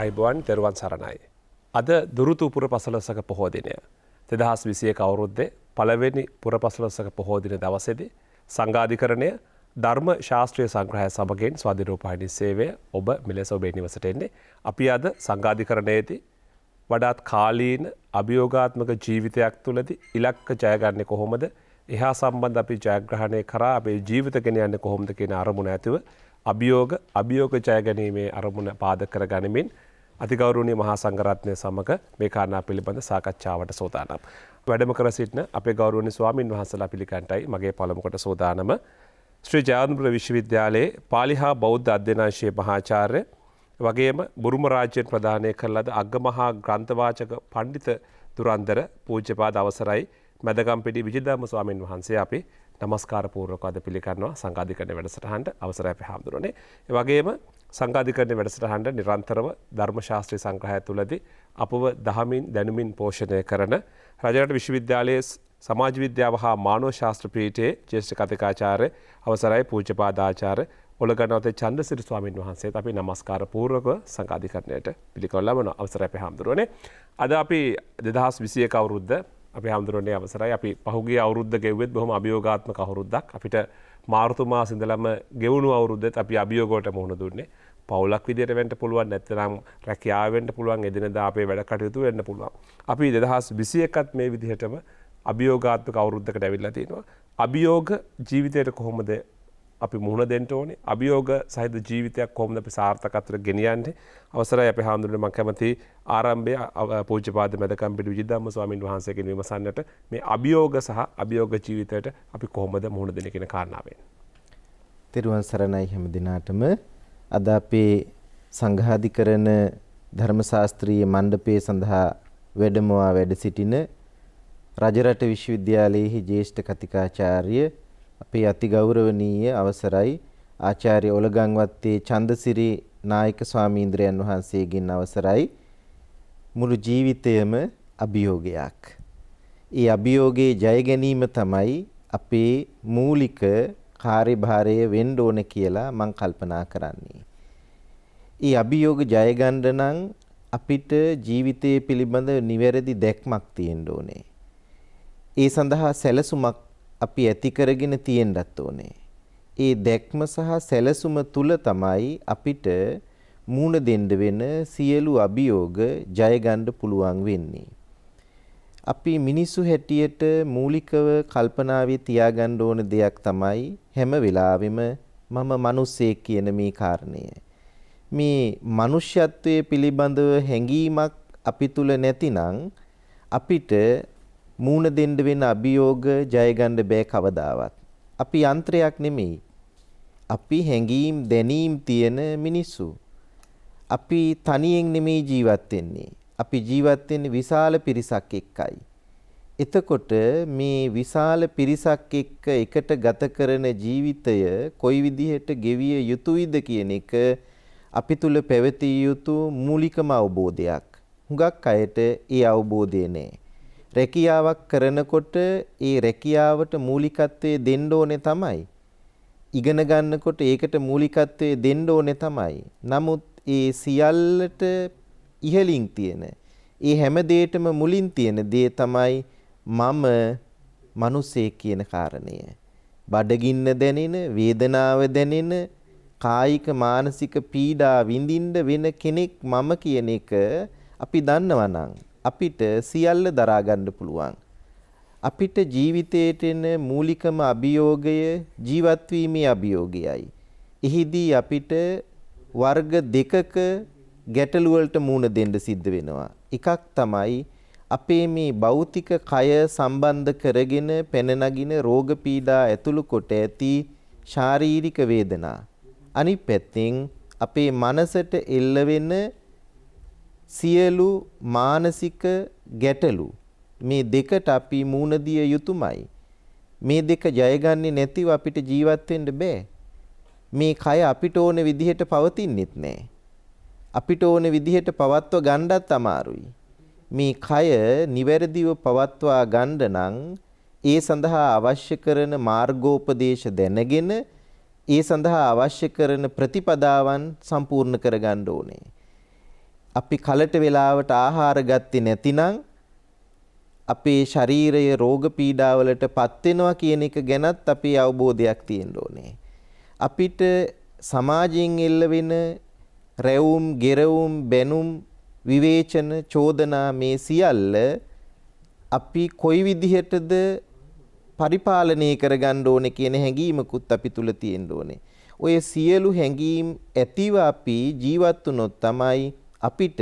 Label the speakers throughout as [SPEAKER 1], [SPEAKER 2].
[SPEAKER 1] ආයුබෝවන් දරුවන් සරණයි. අද දුරුතු පුරපසළොස්වක පොහෝ දිනය 2021 අවුරුද්දේ පළවෙනි පුරපසළොස්වක පොහෝ දින දවසේදී සංඝාධිකරණය ධර්ම ශාස්ත්‍රීය සංග්‍රහය සමගින් ස්වාධීන රූපවාහිනී සේවය ඔබ මෙලෙස ඔබේ නිවසට එන්නේ. අපි අද සංඝාධිකරණයේදී වඩාත් කාලීන අභියෝගාත්මක ජීවිතයක් තුළදී ඉලක්ක ජයගන්නේ කොහොමද? එහා සම්බන්ධ අපි ජයග්‍රහණය කරා අපේ ජීවිත ගෙන යන්නේ කොහොමද කියන අරමුණ ඇතිව අභියෝග ජය ගැනීමේ අරමුණ පාදක කර ගනිමින් අතිගෞරවනීය මහා සංඝරත්නය සමග මේ කාරණා පිළිබඳ සාකච්ඡාවට සෝදානම්. වැඩම කර සිටින අපේ ගෞරවනීය ස්වාමින් වහන්සේලා පිළිගන්ටයි මගේ පළමු කොට සෝදානම ශ්‍රී ජයවර්ධනපුර විශ්වවිද්‍යාලයේ පාලි හා බෞද්ධ අධ්‍යනාංශයේ මහාචාර්ය වගේම බුරුම රාජ්‍යයෙන් ප්‍රදානය කළ ලද අග්ගමහා ග්‍රන්ථවාචක පඬිත දුරන්දර පූජ්‍යපාද අවසරයි මැදගම්පිඩි විජිතධම්ම ස්වාමින් වහන්සේ අපි නමස්කාර පූර්වකව අද පිළිගන්නවා සංඝාධිකරණ වැඩසටහනට අවසරයි අපේ හාමුදුරනේ. ඒ වගේම සංඝාධිකරණ වැඩසටහනට නිරන්තරව ධර්ම ශාස්ත්‍රීය සංග්‍රහය තුළදී අපව දහමින් දැනුමින් පෝෂණය කරන රජරට විශ්වවිද්‍යාලයේ සමාජ විද්‍යාව හා මානව ශාස්ත්‍ර පීඨයේ ජ්‍යෙෂ්ඨ කතිකාචාර්ය අවසරයි පූජ්‍යපාද ආචාර්ය ඔලගනවතේ චන්ද්‍රසිරි ස්වාමින් වහන්සේට අපි නමස්කාර පූර්වකව සංඝාධිකරණයට පිළිගන්න ලබන අවසරයි අපේ හාමුදුරනේ. අද අපි 2021 අවුරුද්ද අපි හාමුදුරනේ අවසරයි අපි පහුගිය අවුරුද්ද ගෙව්වෙත් බොහොම අභියෝගාත්මක අවුරුද්දක්. අපිට මාර්තු මාසෙ ඉඳලම ගෙවුණු අවුරුද්දෙත් අපි අභියෝග වලට මුහුණ දුන්නේ. පවුලක් විදියට වෙන්න පුළුවන්, නැත්නම් රැකියාව වෙන්න පුළුවන්, එදිනදා අපේ වැඩ කටයුතු වෙන්න පුළුවන්. අපි 2021ත් මේ විදිහටම අභියෝගාත්මක අවුරුද්දකට ඇවිල්ලා තිනවා. අභියෝග ජීවිතයට කොහොමද අපි මුහුණ දෙන්න ඕනේ? අභියෝග සහිත ජීවිතයක් කොහොමද අපි සාර්ථකත්වයට ගෙනියන්නේ? අවසරයි අපේ හාමුදුරනේ මම කැමති ආරම්භය පූජ්‍යපාද මැදකම්පිඩි විජිතධම්ම ස්වාමින් වහන්සේගෙන් විමසන්නට මේ අභියෝග සහ අභියෝග ජීවිතයට අපි කොහොමද මුහුණ දෙන්නේ කියන කාරණාවෙන්.
[SPEAKER 2] තෙරුවන් සරණයි හැම දිනාටම. අද අපේ සංඝාධිකරණ ධර්මශාස්ත්‍රීය මණ්ඩපයේ සඳහා වැඩමවා වැඩ සිටින රජරට විශ්වවිද්‍යාලයේ ජ්‍යෙෂ්ඨ කතිකාචාර්ය අපේ අතිගෞරවනීය අවසරයි ආචාර්ය ඔලගන්වත්තේ චන්දසිරි නායක ස්වාමීන්ද්‍රයන් වහන්සේගෙන් අවසරයි මුළු ජීවිතයම අභියෝගයක්. ඒ අභියෝගයේ ජය ගැනීම තමයි අපේ මූලික කාර්යභාරය වෙන්න ඕන කියලා මම කල්පනා කරන්නේ. ඒ අභියෝග ජය ගන්න නම් අපිට ජීවිතය පිළිබඳ නිවැරදි දැක්මක් තියෙන්න ඕනේ. ඒ සඳහා සැලසුමක් අපි ඇති කරගෙන තියෙන්නත් ඕනේ. ඒ දැක්ම සහ සැලසුම තුල තමයි අපිට මූණ දෙන්න වෙන සියලු අභියෝග ජය ගන්න පුළුවන් වෙන්නේ. අපි මිනිස්සු හැටියට මූලිකව කල්පනාවේ තියාගන්න ඕන දෙයක් තමයි හැම වෙලාවෙම මම මිනිස්සෙක් කියන මේ කාරණය. මේ මනුෂ්‍යත්වයේ පිළිබඳව හැඟීමක් අපි තුල නැතිනම් අපිට මූණ දෙන්න වෙන අභියෝග ජය ගන්න බෑ කවදාවත්. අපි යන්ත්‍රයක් නෙමෙයි. අපි හැඟීම් දැනීම් තියෙන මිනිස්සු. අපි තනියෙන් නෙමෙයි ජීවත් වෙන්නේ. අපි ජීවත් වෙන්නේ විශාල පිරිසක් එක්කයි. එතකොට මේ විශාල පිරිසක් එක්ක එකට ගත කරන ජීවිතය කොයි විදිහට ගෙවිය යුතුයිද කියන එක අපි තුල පැවතිය යුතු මූලිකම අවබෝධයක්. හුඟක් අයට ඒ අවබෝධය නැහැ. රැකියාවක් කරනකොට ඒ රැකියාවට මූලිකත්වයේ දෙන්න ඕනේ තමයි. ඉගෙන ගන්නකොට ඒකට මූලිකත්වයේ දෙන්න ඕනේ තමයි. නමුත් ඒ සියල්ලට ඉහළින් තියෙන ඒ හැම දෙයකටම මුලින් තියෙන දේ තමයි මම මිනිසෙක් කියන කාරණය. බඩගින්න දැනෙන, වේදනාව දැනෙන, කායික මානසික පීඩා විඳින්න වෙන කෙනෙක් මම කියන එක අපි දන්නවා නම් අපිට සියල්ල දරා ගන්න පුළුවන්. අපිට ජීවිතයට එන මූලිකම අභියෝගය ජීවත් වීමේ අභියෝගයයි. එහිදී අපිට වර්ග දෙකක ගැටලු වලට මුහුණ දෙන්න සිද්ධ වෙනවා. එකක් තමයි අපේ මේ භෞතික කය සම්බන්ධ කරගෙන පැන නගින රෝග පීඩා ඇතුළු කොට ඇති ශාරීරික වේදනා. අනිත් පැත්තෙන් අපේ මනසට එල්ල වෙන සියලු මානසික ගැටලු මේ දෙකට අපි මුහුණ දිය යුතුමයි. මේ දෙක ජයගන්නේ නැතිව අපිට ජීවත් වෙන්න බෑ. මේ කය අපිට ඕන විදිහට පවතින්නෙත් නෑ. අපිට ඕන විදිහට පවත්ව ගන්නත් අමාරුයි. මේ කය නිවැරදිව පවත්වා ගන්න නම් ඒ සඳහා අවශ්‍ය කරන මාර්ගෝපදේශ දැනගෙන ඒ සඳහා අවශ්‍ය කරන ප්‍රතිපදාවන් සම්පූර්ණ කරගන්න ඕනේ. අපි කලට වෙලාවට ආහාර ගත්තේ නැතිනම් අපේ ශරීරයේ රෝග පීඩාවලට පත් වෙනවා කියන එක ගැනත් අපේ අවබෝධයක් තියෙන්න ඕනේ. අපිට සමාජයෙන් එල්ල වෙන රැවුම්, ගෙරවුම්, බැනුම්, විවේචන, චෝදනා මේ සියල්ල අපි කොයි විදිහටද පරිපාලනය කරගන්න ඕනේ කියන හැඟීමකුත් අපි තුල තියෙන්න ඕනේ. ඔය සියලු හැඟීම් ඇතිව අපි ජීවත් වුණොත් තමයි අපිට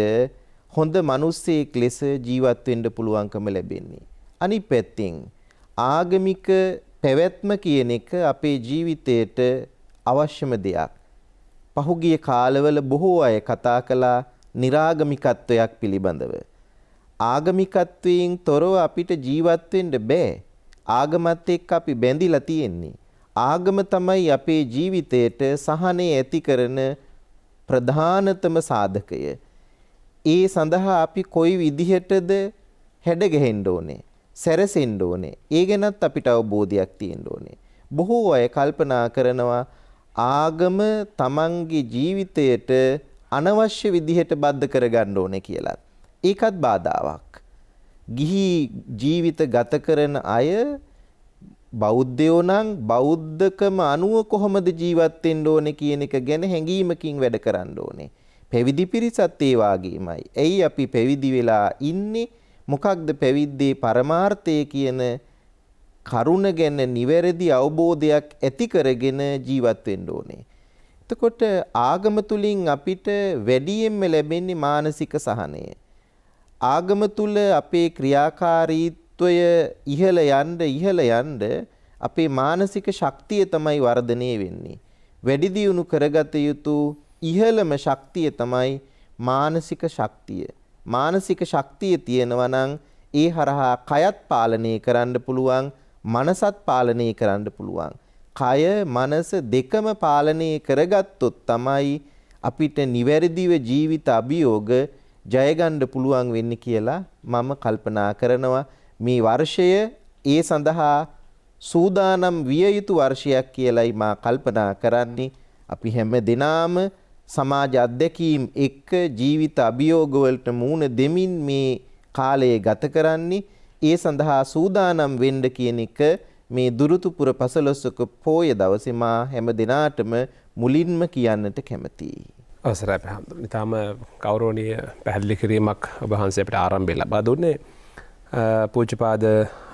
[SPEAKER 2] හොඳ මිනිස්සෙක් ලෙස ජීවත් වෙන්න පුළුවන්කම ලැබෙන්නේ. අනිත් පැත්තෙන් ආගමික පැවැත්ම කියන එක අපේ ජීවිතයට අවශ්‍යම දෙයක්. පහුගිය කාලවල බොහෝ අය කතා කළා නිරාගමිකත්වයක් පිළිබඳව. ආගමිකත්වයෙන් තොරව අපිට ජීවත් වෙන්න බෑ. ආගමත් එක්ක අපි බැඳිලා තියෙන්නේ. ආගම තමයි අපේ ජීවිතයට සහනය ඇති කරන ප්‍රධානතම සාධකය. ඒ සඳහා අපි කොයි විදිහටද හැඩගැහෙන්න ඕනේ, සැරසෙන්න ඕනේ. ඒ ගැනත් අපිට අවබෝධයක් තියෙන්න ඕනේ. බොහෝ අය කල්පනා කරනවා ආගම තමන්ගේ ජීවිතයට අනවශ්‍ය විදිහට බද්ධ කරගන්න ඕනේ කියලා. ඒකත් බාධාවක්. ගිහි ජීවිත ගත කරන අය බෞද්ධයෝ නම් බෞද්ධකම අනුව කොහොමද ජීවත් වෙන්න ඕනේ කියන එක ගැන හැඟීමකින් වැඩ කරන්න ඕනේ. පැවිදි පිරිසත් ඒ වාගේමයි. ඇයි අපි පැවිදි වෙලා ඉන්නේ? මොකක්ද පැවිද්දේ පරමාර්ථය කියන කරුණ ගැන නිවැරදි අවබෝධයක් ඇති කරගෙන ජීවත් වෙන්න ඕනේ. එතකොට ආගම තුලින් අපිට වැඩියෙන්ම ලැබෙන්නේ මානසික සහනය. ආගම තුල අපේ ක්‍රියාකාරීත්වය ඉහළ යන්න අපේ මානසික ශක්තිය තමයි වර්ධනය වෙන්නේ. වැඩි දියුණු කරගත යුතු ඉහළම ශක්තිය තමයි මානසික ශක්තිය. මානසික ශක්තිය තියෙනවා නම් ඒ හරහා කයත් පාලනය කරන්න පුළුවන්, මනසත් පාලනය කරන්න පුළුවන්. කය මනස දෙකම පාලනය කරගත්තොත් තමයි අපිට නිවැරදිව ජීවිත අභියෝග ජය ගන්න පුළුවන් වෙන්නේ කියලා මම කල්පනා කරනවා. මේ වර්ෂය ඒ සඳහා සූදානම් විය යුතු වර්ෂයක් කියලායි මා කල්පනා කරන්නේ. අපි හැම දිනාම සමාජ අධ්‍යක්ීම් එක්ක ජීවිත අභියෝග වලට මුහුණ දෙමින් මේ කාලය ගත කරන්නේ. ඒ සඳහා සූදානම් වෙන්න කියන එක මේ දුරුතුපුර පසළොස්වක පෝය දවසේ මා හැම දිනාටම මුලින්ම කියන්නට කැමතියි.
[SPEAKER 1] අවසරයි පැහැදිලි. ඊටම ගෞරවනීය පැහැදිලි කිරීමක් ඔබ වහන්සේ අපිට ආරම්භය ලබා දුන්නේ. පූජ්‍යපාද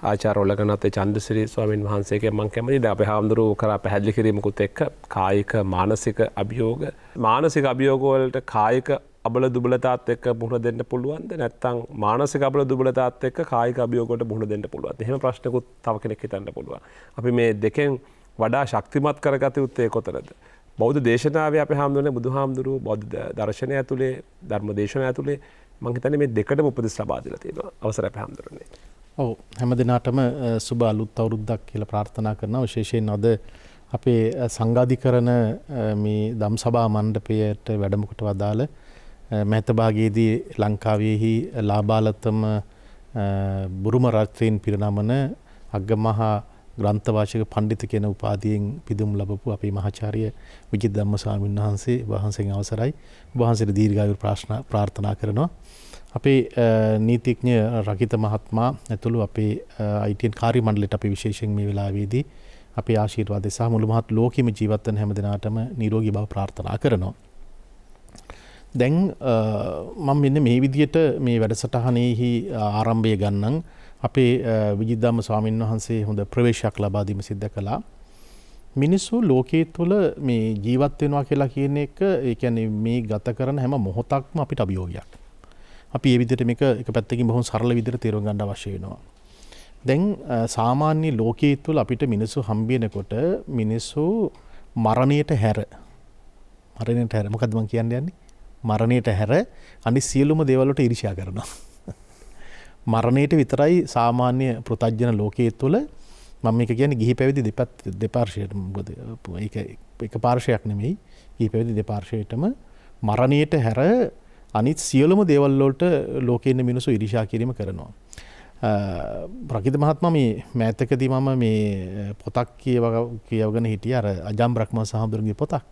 [SPEAKER 1] ආචාර්ය ඔලගනත් චන්ද්‍රසිරි ස්වාමීන් වහන්සේගේ මම කැමතියි දැන් අපේ හාමුදුරුවෝ කරා පැහැදිලි කිරීමකුත් එක්ක කායික මානසික අභියෝග වලට කායික අබල දුබලතාත් එක්ක මුහුණ දෙන්න පුළුවන්ද නැත්නම් මානසික අබල දුබලතාත් එක්ක කායික අභියෝග වලට මුහුණ දෙන්න පුළුවන්ද? එහෙම ප්‍රශ්නකුත් තව කෙනෙක් හිතන්න පුළුවන්. අපි මේ දෙකෙන් වඩා ශක්තිමත් කරගත යුත්තේ කොතනද? බෞද්ධ දේශනාවේ අපේ හාමුදුරනේ බුදුහාමුදුරුවෝ බෞද්ධ දර්ශනය ඇතුලේ ධර්ම දේශනය ඇතුලේ මම හිතන්නේ මේ දෙකටම උපදෙස් ලබා දීලා තියෙනවා. අවසරයි අපේ හාමුදුරනේ.
[SPEAKER 3] ඔව් හැම දිනාටම සුබ අලුත් අවුරුද්දක් කියලා ප්‍රාර්ථනා කරනවා. විශේෂයෙන් අද අපේ සංඝාධිකරණ මේ ධම්සභා මණ්ඩපයට වැඩම කොට වදාළ මෑත භාගයේදී ලංකාවේහි ලාබාලතම බුරුම රත්ත්‍රයෙන් පිරිනමන අග්ගමහා ග්‍රන්ථවාචක පඬිතු කියන උපාධියෙන් පිදුම් ලැබපු අපේ මහාචාර්ය විජිත ධම්ම ස්වාමීන් වහන්සේගෙන් අවසරයි. වහන්සේට දීර්ඝායු ප්‍රාර්ථනා කරනවා. අපේ නීතිඥ රකිත මහත්මයා ඇතුළු අපේ ITN කාර්ය මණ්ඩලයට අපි විශේෂයෙන් මේ වෙලාවේදී අපේ ආශිර්වාදය සහ මුළු මහත් ලෝකෙම ජීවත් වෙන හැම දිනාටම නිරෝගී බව ප්‍රාර්ථනා කරනවා. දැන් මම මෙන්න මේ විදියට මේ වැඩසටහනෙහි ආරම්භය ගන්නම්. අපේ විජිත ධම්ම ස්වාමීන් වහන්සේ හොඳ ප්‍රවේශයක් ලබා දීම සිද්ධ කළා. මිනිස්සු ලෝකයේ තුල මේ ජීවත් වෙනවා කියලා කියන එක ඒ කියන්නේ මේ ගත කරන හැම මොහොතක්ම අපිට අභියෝගයක්. අපි මේ විදිහට මේක එක පැත්තකින් බොහොම සරල විදිහට තේරුම් ගන්න අවශ්‍ය වෙනවා. දැන් සාමාන්‍ය ලෝකයේ තුල අපිට මිනිස්සු හම්බෙනකොට මිනිස්සු මරණයට හැර මොකද්ද මම කියන්නේ? මරණයට හැර අනිත් සියලුම දේවල් වලට ඊර්ෂ්‍යා කරනවා. මරණයට විතරයි සාමාන්‍ය පෘථග්ජන ලෝකයේ තුල මම මේක කියන්නේ ගිහි පැවිදි දෙපාර්ශ්වයට මොකද ඒක පාර්ශ්වයක් නෙමෙයි. ගිහි පැවිදි දෙපාර්ශ්වයටම මරණයට හැර අනිත් සියලුම දේවල් වලට ලෝකයේ ඉන්න මිනිස්සු ඊර්ෂ්‍යා කිරීම කරනවා. රකිත මහත්මයා මේ මෑතකදී මම මේ පොතක් කියවගෙන හිටියේ අර අජම් බ්‍රහ්ම සහඳුරුගේ පොතක්.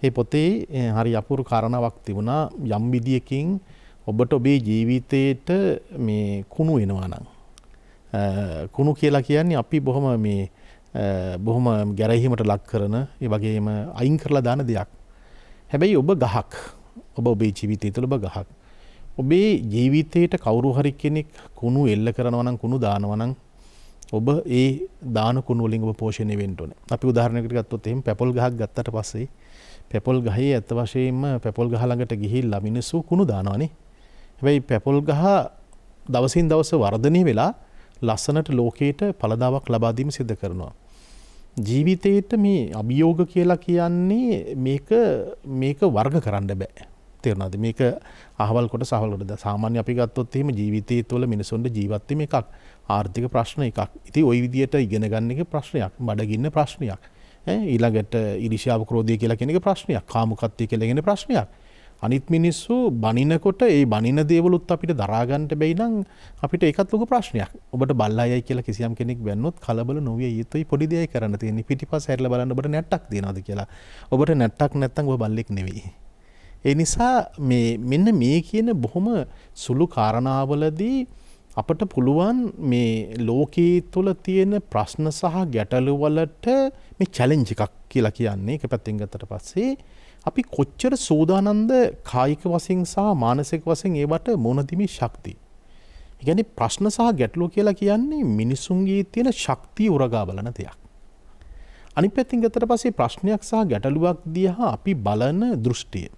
[SPEAKER 3] ඒ පොතේ හරි අපූර්ව කාරණාවක් තිබුණා. යම් විදියකින් ඔබට ඔබේ ජීවිතයට මේ කුණු වෙනවා නම් කුණු කියලා කියන්නේ අපි බොහොම ගැරහීමට ලක් කරන ඒ වගේම අයින් කරලා දාන දෙයක්. හැබැයි ඔබ ගහක්. ඔබ ඔබේ ජීවිතය තුළ ඔබ ගහක්. ඔබේ ජීවිතයට කවුරු හරි කෙනෙක් කුණු එල්ල කරනවා නම් කුණු දානවා නම් ඔබ ඒ දාන කුණු වලින් ඔබ පෝෂණය වෙන්න ඕනේ. අපි උදාහරණයකට ගත්තොත් එහෙම පැපොල් ගහක් ගත්තට පස්සේ පැපොල් ගහේ ඇත්ත වශයෙන්ම පැපොල් ගහ ළඟට ගිහිල්ලා මිනිස්සු කුණු දානවානේ. හැබැයි පැපොල් ගහ දවසින් දවස වර්ධනය වෙලා ලස්සනට ලෝකයට ඵලදාවක් ලබා දීම සිදු කරනවා. ජීවිතේට මේ අභියෝග කියලා කියන්නේ මේක වර්ග කරන්න බෑ. තේරුණාද? මේක අහවල් කොට සහවල් කොට. සාමාන්‍ය අපි ගත්තොත් එහෙම ජීවිතය තුළ මිනිසුන්ට ජීවත් වීම එකක්. ආර්ථික ප්‍රශ්න එකක්. ඉතින් ওই විදියට ඉගෙන ගන්න එක ප්‍රශ්නයක්. බඩගින්න ප්‍රශ්නයක්. ඊළඟට ඊර්ෂ්‍යාව ක්‍රෝධය කියලා කියන එක ප්‍රශ්නයක්. කාමුකත්වය කියලා කියන ප්‍රශ්නයක්. අනිත් මිනිස්සු බනිනකොට ඒ බනින දේවලුත් අපිට දරා ගන්න බැයි නම් අපිට ඒකත් ලොකු ප්‍රශ්නයක්. ඔබට බල්ලායයි කියලා කිසියම් කෙනෙක් වැන්නොත් කලබල නොවිය යුතුයි. පොඩි දෙයක් කරන්න තියෙන්නේ. පිටිපස්ස හැරිලා බලන්න ඔබට නැට්ටක් දිනවද කියලා. ඔබට නැට්ටක් නැත්තම් ඔබ බල්ලෙක් නෙවෙයි. ඒ නිසා මෙන්න මේ කියන බොහොම සුළු කාරණාවලදී අපට පුළුවන් මේ ලෝකයේ තුල තියෙන ප්‍රශ්න සහ ගැටලු වලට මේ චැලෙන්ජ් එකක් කියලා කියන්නේ. ඒක පැත්තෙන් ගත්තට පස්සේ අපි කොච්චර සූදානම්ද කායික වශයෙන් සහ මානසික වශයෙන් ඒවට මුහුණ දීමේ ශක්තිය. ඒ කියන්නේ ප්‍රශ්න සහ ගැටලු කියලා කියන්නේ මිනිසුන්ගේ තියෙන ශක්තිය උරගා බලන දෙයක්. අනිත් පැත්තෙන් ගත්තට පස්සේ ප්‍රශ්නයක් සහ ගැටලුවක් දිහා අපි බලන දෘෂ්ටිය.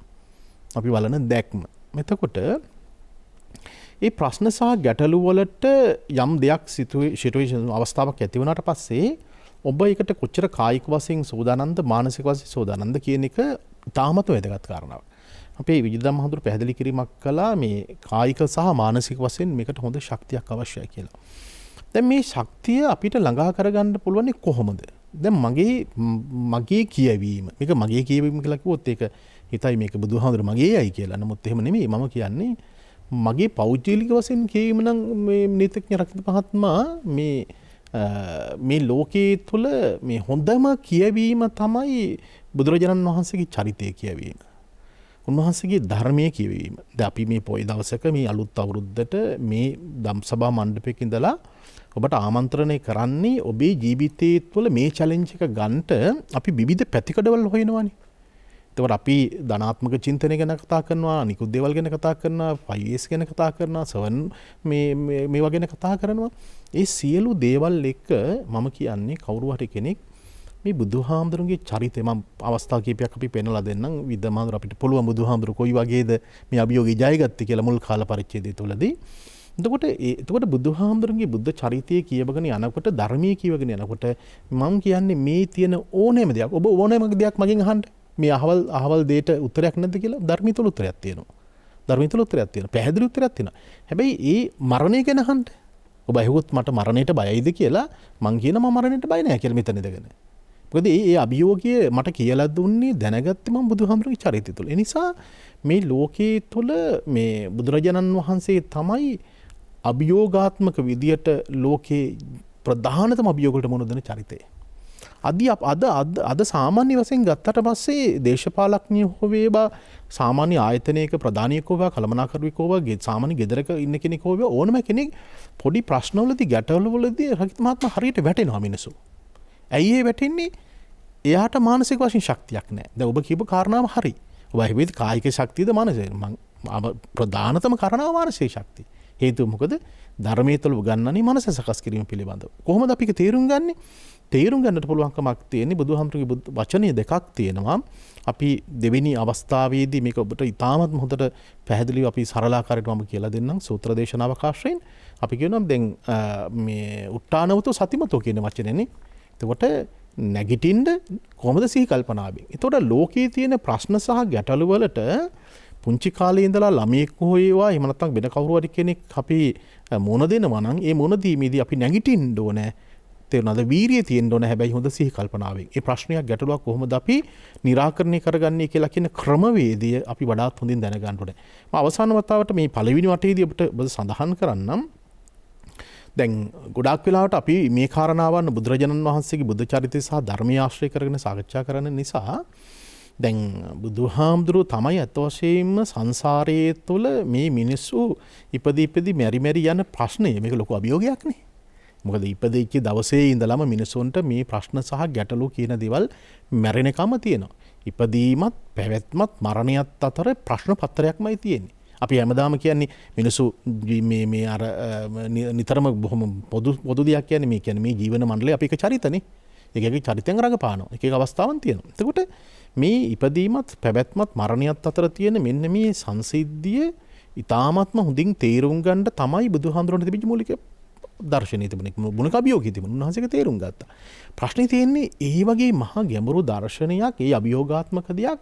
[SPEAKER 3] අපි බලන දැක්ම. එතකොට ඒ ප්‍රශ්න සහ ගැටලු වලට යම් දෙයක් සිටුේෂන් අවස්ථාවක් ඇති වුණාට පස්සේ ඔබ ඒකට කොච්චර කායික වශයෙන් සූදානම්ද මානසික වශයෙන් සූදානම්ද කියන එක තාමත් වැදගත් කාරණාවක්. අපේ විජිතම් හඳුරු පැහැදිලි කිරීමක් කළා මේ කායික සහ මානසික වශයෙන් මේකට හොඳ ශක්තියක් අවශ්‍යයි කියලා. දැන් මේ ශක්තිය අපිට ළඟා කරගන්න පුළුවන් කොහොමද? දැන් මගේ කියවීම. මේක මගේ කියවීම කියලා කිව්වොත් ඒක හිතයි මේක බුදුහාමුදුරු මගේයි කියලා. නමුත් එහෙම නෙමෙයි. මම කියන්නේ මගේ පෞද්ගලික වශයෙන් කියවීම නම් මේ නීතිඥ රකිත මහත්මයා මේ ලෝකයේ තුල මේ හොඳම කියවීම තමයි බුදුරජාණන් වහන්සේගේ චරිතය කියවීම. උන්වහන්සේගේ ධර්මයේ කියවීම. දැන් අපි මේ පොයි දවසක මේ අලුත් අවුරුද්දට මේ ධම්සභා මණ්ඩපයක ඉඳලා ඔබට ආමන්ත්‍රණය කරන්නේ ඔබේ ජීවිතයේ තුළ මේ චැලෙන්ජ් එක ගන්නට අපි විවිධ පැතිකඩවල හොයනවානේ. එතකොට අපි ධනාත්මක චින්තනය ගැන කතා කරනවා, නිකුත් දේවල් ගැන කතා කරනවා, 5S ගැන කතා කරනවා, 7 මේවා ගැන කතා කරනවා. ඒ සියලු දේවල් එක්ක මම කියන්නේ කවුරු හරි කෙනෙක් මේ බුදුහාමුදුරන්ගේ චරිතය මම අවස්ථා කීපයක් අපි පෙන්වලා දෙන්නම්. විද්‍යාමාන්තර අපිට පුළුවන් බුදුහාමුදුර කොයි වගේද මේ අභියෝගය ජයගත්තේ කියලා මුල් කාල පරිච්ඡේදය තුළදී. එතකොට බුදුහාමුදුරන්ගේ බුද්ධ චරිතය කියවගෙන යනකොට ධර්මයේ කියවගෙන යනකොට මම කියන්නේ මේ තියෙන ඕනෑම දෙයක් ඔබ ඕනෑම දෙයක් මගෙන් අහන්න. මේ අහවල් දෙයට උත්තරයක් නැද්ද කියලා ධර්මයේ තුල උත්තරයක් තියෙනවා. ධර්මයේ තුල උත්තරයක් තියෙනවා. පැහැදිලි උත්තරයක් තියෙනවා. හැබැයි ඒ මරණය ගැන අහන්න. ඔබ ඇහුවොත් මට මරණයට බයයිද කියලා මං කියනවා මම මරණයට බය නැහැ කියලා මෙතන ඉඳගෙන. මොකද ඒ අභියෝගය මට කියලා දුන්නේ දැනගත්තේ මම බුදුහාමුදුරගේ චරිතය තුළ. ඒ නිසා මේ ලෝකයේ තුළ මේ බුදුරජාණන් වහන්සේ තමයි අභියෝගාත්මක විදියට ලෝකේ ප්‍රධානතම අභියෝගවලට මුහුණ දෙන චරිතය. අද සාමාන්‍ය වශයෙන් ගත්තට පස්සේ දේශපාලඥයෝ හෝ වේවා සාමාන්‍ය ආයතනයක ප්‍රධානියෙක් හෝ වේවා කළමනාකරුවෙක් හෝ වේවා සාමාන්‍ය ගෙදරක ඉන්න කෙනෙක් හෝ වේවා ඕනම කෙනෙක් පොඩි ප්‍රශ්නවලදී ගැටලුවලදී රහිත මහත්මයා හරියට වැටෙනවා මිනිස්සු. ඇයි ඒ වැටෙන්නේ? එයාට මානසික වශයෙන් ශක්තියක් නැහැ. දැන් ඔබ කියපු කාරණාව හරි. ඔබ හිතුවේ කායික ශක්තියද මානසික? ප්‍රධානතම කාරණාව මානසික ශක්තිය. හේතුව මොකද? ධර්මයේ තුල උගන්වන්නේ මනස සකස් කිරීම පිළිබඳව. කොහොමද අපි ඒක තේරුම් ගන්නේ? තේරුම් ගන්නට පුළුවන්කමක් තියෙන්නේ බුදුහාමුදුරගේ වචනය දෙකක් තියෙනවා. අපි දෙවෙනි අවස්ථාවේදී මේක ඔබට ඉතාමත් හොඳට පැහැදිලිව අපි සරලාකාරයට මම කියලා දෙන්නම් සූත්‍ර දේශනාව ආශ්‍රයෙන්. අපි කියනවා දැන් මේ උට්ටානවතෝ සතිමතෝ කියන වචනේනේ. එතකොට නැගිටින්න කොහොමද සිහි කල්පනාවෙන්. එතකොට ලෝකයේ තියෙන ප්‍රශ්න සහ ගැටලු වලට පුංචි කාලේ ඉඳලා ළමයෙක් හොයේවා එහෙම නැත්නම් වෙන කවුරු හරි කෙනෙක් අපි මොන දෙනවා නම් ඒ මොන දීමේදී අපි නැගිටින්න ඕනේ. තේරුණාද? වීරිය තියෙන්න ඕනේ. හැබැයි හොඳ සිහි කල්පනාවෙන්. ඒ ප්‍රශ්නයක් ගැටලුවක් කොහොමද අපි निराකරණය කරගන්නේ කියලා කියන ක්‍රමවේදය අපි වඩාත් හොඳින් දැනගන්න ඕනේ. මම අවසාන වතාවට මේ පළවෙනි වටේදී ඔබට සඳහන් කරන්නම්. දැන් ගොඩාක් වෙලාවට අපි මේ කාරණාවන් බුදුරජාණන් වහන්සේගේ බුද්ධ චරිතය සහ ධර්මය ආශ්‍රය කරගෙන සාකච්ඡා කරන නිසා දැන් බුදුහාමුදුරුව තමයි ඇත්ත වශයෙන්ම සංසාරයේ තුළ මේ මිනිස්සු ඉපදී මැරි යන ප්‍රශ්නය මේක ලොකු අභියෝගයක්නේ. මොකද ඉපදිච්ච දවසේ ඉඳලම මිනිසුන්ට මේ ප්‍රශ්න සහ ගැටලු කියන දේවල් මැරෙනකම තියෙනවා. ඉපදීමත් පැවැත්මත් මරණයත් අතර ප්‍රශ්න පත්‍රයක්මයි තියෙන්නේ. අපි හැමදාම කියන්නේ මිනිස්සු මේ අර නිතරම බොහොම පොදු දෙයක් කියන්නේ මේ කියන්නේ මේ ජීවන මණ්ඩලය අපි එක චරිතනේ. ඒකේ චරිතෙන් රඟපානවා. එක අවස්ථාවන් තියෙනවා. එතකොට මේ ඉපදීමත් පැවැත්මත් මරණයත් අතර තියෙන මෙන්න මේ සංසිද්ධිය ඊ타ත්ම හොඳින් තේරුම් ගන්න තමයි බුදුහාමුදුරන්ට තිබිච්ච මූලික දර්ශනීය තිබුණේ. මොනක අභියෝගී තිබුණා. උන්වහන්සේක තේරුම් ගත්තා. ප්‍රශ්නේ තියෙන්නේ ඒ වගේ මහා ගැඹුරු දර්ශනයක්, ඒ අභියෝගාත්මක දෙයක්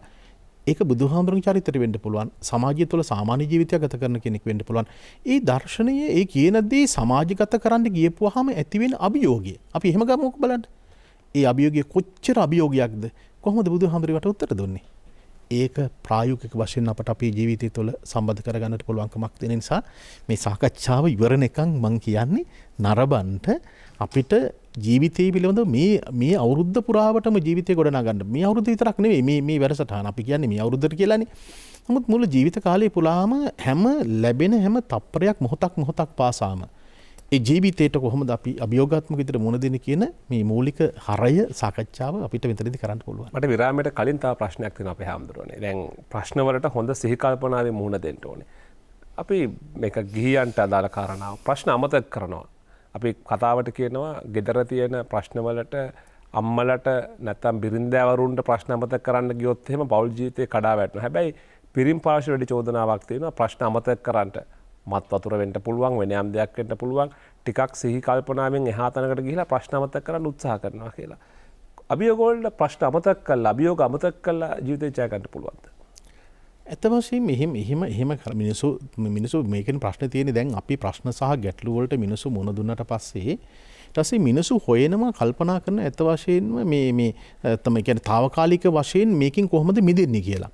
[SPEAKER 3] ඒක බුදුහාමුදුරන්ගේ චරිතයට වෙන්න පුළුවන්. සමාජය තුළ සාමාන්‍ය ජීවිතයක් ගත කරන කෙනෙක් වෙන්න පුළුවන්. ඒ දර්ශනය ඒ කියන දේ සමාජගත කරන්න ගියපුවාම ඇති වෙන අභියෝගය. අපි එහෙම ගමුකෝ බලන්න. ඒ අභියෝගය කොච්චර අභියෝගයක්ද? කොහොමද බුදුහාමුදුරුවෝ උත්තර දුන්නේ? ඒක ප්‍රායෝගික වශයෙන් අපට අපේ ජීවිතය තුළ සම්බන්ධ කරගන්නට පුළුවන්කමක් තියෙන නිසා මේ සාකච්ඡාව ඉවරනකන් මම කියන්නේ නරඹන්න අපිට ජීවිතය පිළිබඳව මේ අවුරුද්ද පුරාවටම ජීවිතය ගොඩනගන්න. මේ අවුරුද්ද විතරක් නෙවෙයි මේ වැඩසටහන අපි කියන්නේ මේ අවුරුද්දට කියලානේ. නමුත් මුළු ජීවිත කාලය පුරාම ලැබෙන හැම තප්පරයක් මොහොතක් පාසාම ඒ ජීවිතයට කොහොමද අපි අභියෝගාත්මක විදිහට මුණ දෙන්නේ කියන මේ මූලික හරය සාකච්ඡාව අපිට මෙතනදී කරන්න පුළුවන්.
[SPEAKER 1] මට විරාමයට කලින් තව ප්‍රශ්නයක් තියෙනවා අපේ හැමදෙරෝනේ. දැන් ප්‍රශ්න වලට හොඳ සිහි කල්පනාවෙන් මුහුණ දෙන්න ඕනේ. අපි මේක ගිහියන්ට අදාළ කාරණාව ප්‍රශ්න අමතක කරනවා. අපි කතාවට කියනවා ගෙදර තියෙන ප්‍රශ්න වලට අම්මලට නැත්නම් බිරින්දෑවරුන්ට ප්‍රශ්න අමතක කරන්න ගියොත් එහෙම පෞල් ජීවිතේ කඩා වැටෙනවා. හැබැයි පිරිම් පාර්ශ්වවලට චෝදනාවක් තියෙනවා ප්‍රශ්න අමතක කරන්නට. මත් වතුර වෙන්න පුළුවන්, වෙන යම් දෙයක් වෙන්න පුළුවන්. ටිකක් සිහි කල්පනාවෙන් එහා තැනකට ගිහිලා ප්‍රශ්න අමතක කරන්න උත්සාහ කරනවා කියලා. අභියෝග වල ප්‍රශ්න අමතක කළා, අභියෝග අමතක කළා ජීවිතේ ජය ගන්න පුළුවන්ද?
[SPEAKER 3] ඇත්ත වශයෙන්ම එහෙම මිනිස්සු මේකෙන් ප්‍රශ්න තියෙන්නේ දැන් අපි ප්‍රශ්න සහ ගැටලු වලට මිනිස්සු මුණ දුන්නට පස්සේ ඊට පස්සේ මිනිස්සු හොයනවා කල්පනා කරන ඇත්ත වශයෙන්ම මේ තමයි කියන්නේ తాවකාලික වශයෙන් මේකෙන් කොහොමද මිදෙන්නේ කියලා.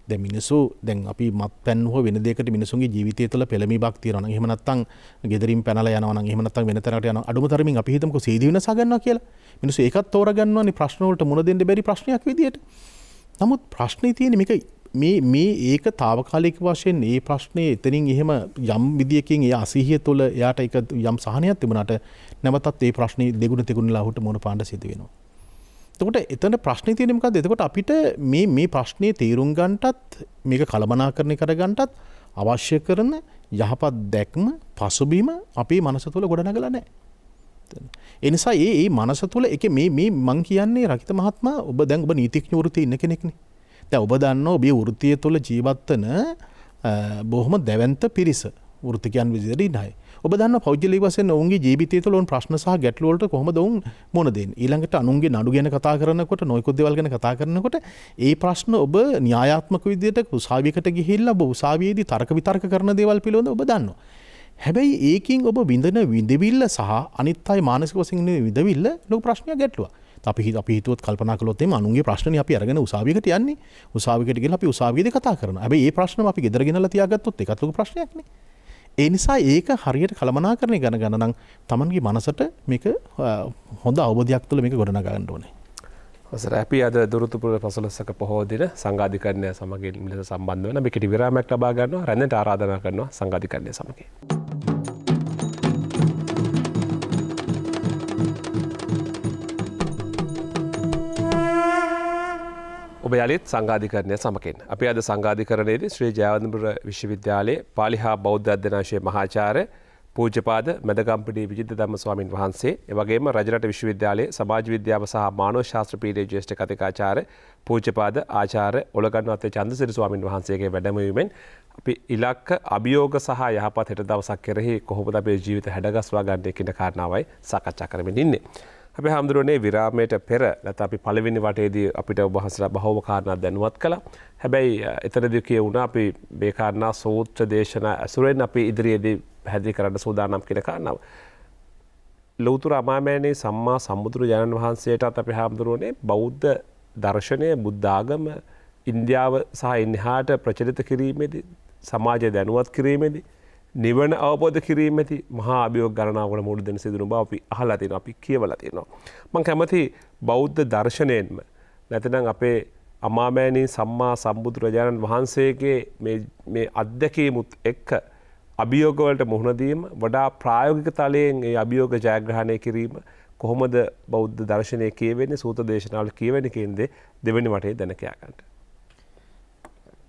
[SPEAKER 3] දැන් මිනිස්සු දැන් අපි මත්පැන් හෝ වෙන දෙයකට මිනිසුන්ගේ ජීවිතය තුළ පෙළඹීමක් තියෙනවා නම් එහෙම නැත්නම් ගෙදරින් පැනලා යනවා නම් එහෙම නැත්නම් වෙන තැනකට යනවා අඩුම තරමින් අපි හිතමුකෝ සීදී වෙනසා ගන්නවා කියලා. මිනිස්සු ඒකත් තෝරගන්නවානේ ප්‍රශ්න වලට මුණ දෙන්න බැරි ප්‍රශ්නයක් විදියට. නමුත් ප්‍රශ්නේ තියෙන්නේ මේක ඒක తాවකාලික වශයෙන් මේ ප්‍රශ්නේ එතනින් එහෙම යම් විදියකින් ඒ අසීහිය තුළ එයාට ඒක යම් සහනයක් තිබුණාට නැවතත් මේ ප්‍රශ්නේ දෙගුණ තෙගුණලා හුට මොන පාණ්ඩ සිදු වෙනවා. එතකොට එතන ප්‍රශ්නේ තියෙන්නේ මොකද්ද? එතකොට අපිට මේ ප්‍රශ්නේ තීරුම් ගන්නටත් මේක කළමනාකරණය කරගන්නටත් අවශ්‍ය කරන යහපත් දැක්ම පසුබිම අපේ මනස තුළ ගොඩනගලා නැහැ. ඒ නිසා මේ මනස තුළ ඒකේ මේ මං කියන්නේ රකිත මහත්මයා ඔබ නීතිඥ වෘත්තියේ ඉන්න කෙනෙක්නේ. දැන් ඔබ දන්නවා ඔබේ වෘත්තිය තුළ ජීවත් වෙන බොහොම දැවැන්ත පිරිස වෘත්තිකයන් විදිහට ඉන්නයි. ඔබ දන්නවා පෞද්ගලික වශයෙන් ඔවුන්ගේ ජීවිතය තුළ ඔවුන් ප්‍රශ්න සහ ගැටලු වලට කොහොමද ඔවුන් මුහුණ දෙන්නේ. ඊළඟට අනුන්ගේ නඩු ගැන කතා කරනකොට නොයෙකුත් දේවල් ගැන කතා කරනකොට ඒ ප්‍රශ්න ඔබ න්‍යායාත්මක විදිහට උසාවියකට ගිහිල්ලා ඔබ උසාවියේදී තර්ක විතර්ක කරන දේවල් පිළිබඳව ඔබ දන්නවා. හැබැයි ඒකින් ඔබ විඳින විඳවිල්ල සහ අනිත් අය මානසික වශයෙන් විඳවිල්ල ලොකු ප්‍රශ්නයක් ගැටලුවක්. අපි හිතුවත් කල්පනා කළොත් එimhe අනුන්ගේ ප්‍රශ්නනේ අපි අරගෙන උසාවියකට යන්නේ. උසාවියකට ගිහලා අපි උසාවියේදී කතා කරනවා. හැබැයි මේ ප්‍රශ්නම අපි ගෙදර ගෙනලා තියාගත්තොත් ඒකත් ලොකු ප්‍රශ්නයක් නේ. ඒ නිසා ඒක හරියට කළමනාකරණය ගන්න නම් Tamanගේ මනසට මේක හොඳ අවබෝධයක් තුළ මේක ගොඩනගා ගන්න ඕනේ.
[SPEAKER 1] අවසරයි අපි අද දුරුතුපුර පසළොස්වක පොහෝ දින සංඝාධිකරණය සමගින් ලෙස සම්බන්ධ වෙන මේකට විරාමයක් ලබා ගන්නවා. රැඳෙන්නට ආරාධනා කරනවා සංඝාධිකරණය සමගින්. ඔබ යළිත් සංඝාධිකරණය සමගින් අපි අද සංඝාධිකරණයේදී ශ්‍රී ජයවර්ධනපුර විශ්වවිද්‍යාලයේ පාලි හා බෞද්ධ අධ්‍යනාංශයේ මහාචාර්ය පූජ්‍යපාද මැදගම්පිඩි විජිත ධම්ම ස්වාමින් වහන්සේ එවැගේම රජරට විශ්වවිද්‍යාලයේ සමාජ විද්‍යාව සහ මානව ශාස්ත්‍ර පීඨයේ ජ්‍යෙෂ්ඨ කතිකාචාර්ය පූජ්‍යපාද ආචාර්ය ඔලගන්වත්තේ චන්දසිරි ස්වාමින් වහන්සේගේ වැඩමවීමෙන් අපි ඉලක්ක අභියෝග සහ යහපත් හෙට දවසක් කෙරෙහි කොහොමද අපේ ජීවිත හැඩගස්වා ගන්න කියන කාරණාවයි සාකච්ඡා කරමින් ඉන්නේ. අපි හැමදෙරෝනේ විරාමයට පෙර නැත්නම් අපි පළවෙනි වටේදී අපිට ඔබ වහන්සේලා බහුව කාරණා දැනුවත් කළා. හැබැයි එතනදී කියුණා අපි මේ කාරණා සූත්‍ර දේශනා ඇසුරෙන් අපි ඉදිරියේදී පැහැදිලි කරන්න සූදානම් කියන කාරණාව. ලෞතර අමාමෑණී සම්මා සම්බුදුරජාණන් වහන්සේටත් අපි හැමදෙරෝනේ බෞද්ධ දර්ශනය බුද්ධ ආගම ඉන්දියාව සහ ඉන්හාට ප්‍රචලිත කිරීමේදී සමාජය දැනුවත් කිරීමේදී නිවන අවබෝධ කිරීමේදී මහා අභියෝග ගණනාවකට මුහුණ දෙන්න සිදුණු බව අපි අහලා තියෙනවා අපි කියවලා තියෙනවා. මම කැමති බෞද්ධ දර්ශනයෙන්ම නැත්නම් අපේ අමාමෑණී සම්මා සම්බුදුරජාණන් වහන්සේගේ මේ අත්දැකීමුත් එක්ක අභියෝගවලට මුහුණ දීම වඩා ප්‍රායෝගික තලයෙන් ඒ අභියෝග ජයග්‍රහණය කිරීම කොහොමද බෞද්ධ දර්ශනය කියවෙන්නේ සූත්‍ර දේශනාවල කියවෙන්නේ කියන දේ දෙවෙනි වටේ දැන කියා ගන්නට.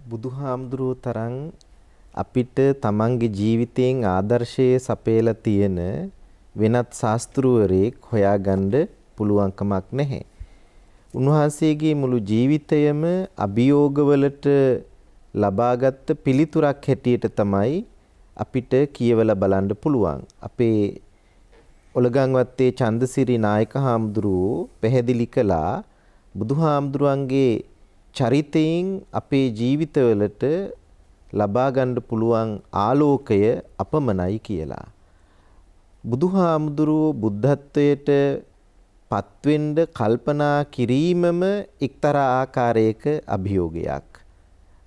[SPEAKER 2] බුදුහාමුදුරුවෝ තරම් අපිට තමන්ගේ ජීවිතයෙන් ආදර්ශයේ සපයලා තියෙන වෙනත් ශාස්ත්‍රූවරයෙක් හොයාගන්න පුළුවන්කමක් නැහැ. උන්වහන්සේගේ මුළු ජීවිතයම අභියෝගවලට ලබාගත් පිළිතුරක් හැටියට තමයි අපිට කියවලා බලන්න පුළුවන්. අපේ ඔලගංවත්තේ චන්දසිරි නායක හාමුදුරුවෝ පැහැදිලි කළා බුදුහාමුදුරුවන්ගේ චරිතයෙන් අපේ ජීවිතවලට ලබා ගන්න පුළුවන් ආලෝකය අපමණයි කියලා. බුදුහාමුදුරුවෝ බුද්ධත්වයට පත්වෙන්න කල්පනා කිරීමම එක්තරා ආකාරයක අභියෝගයක්.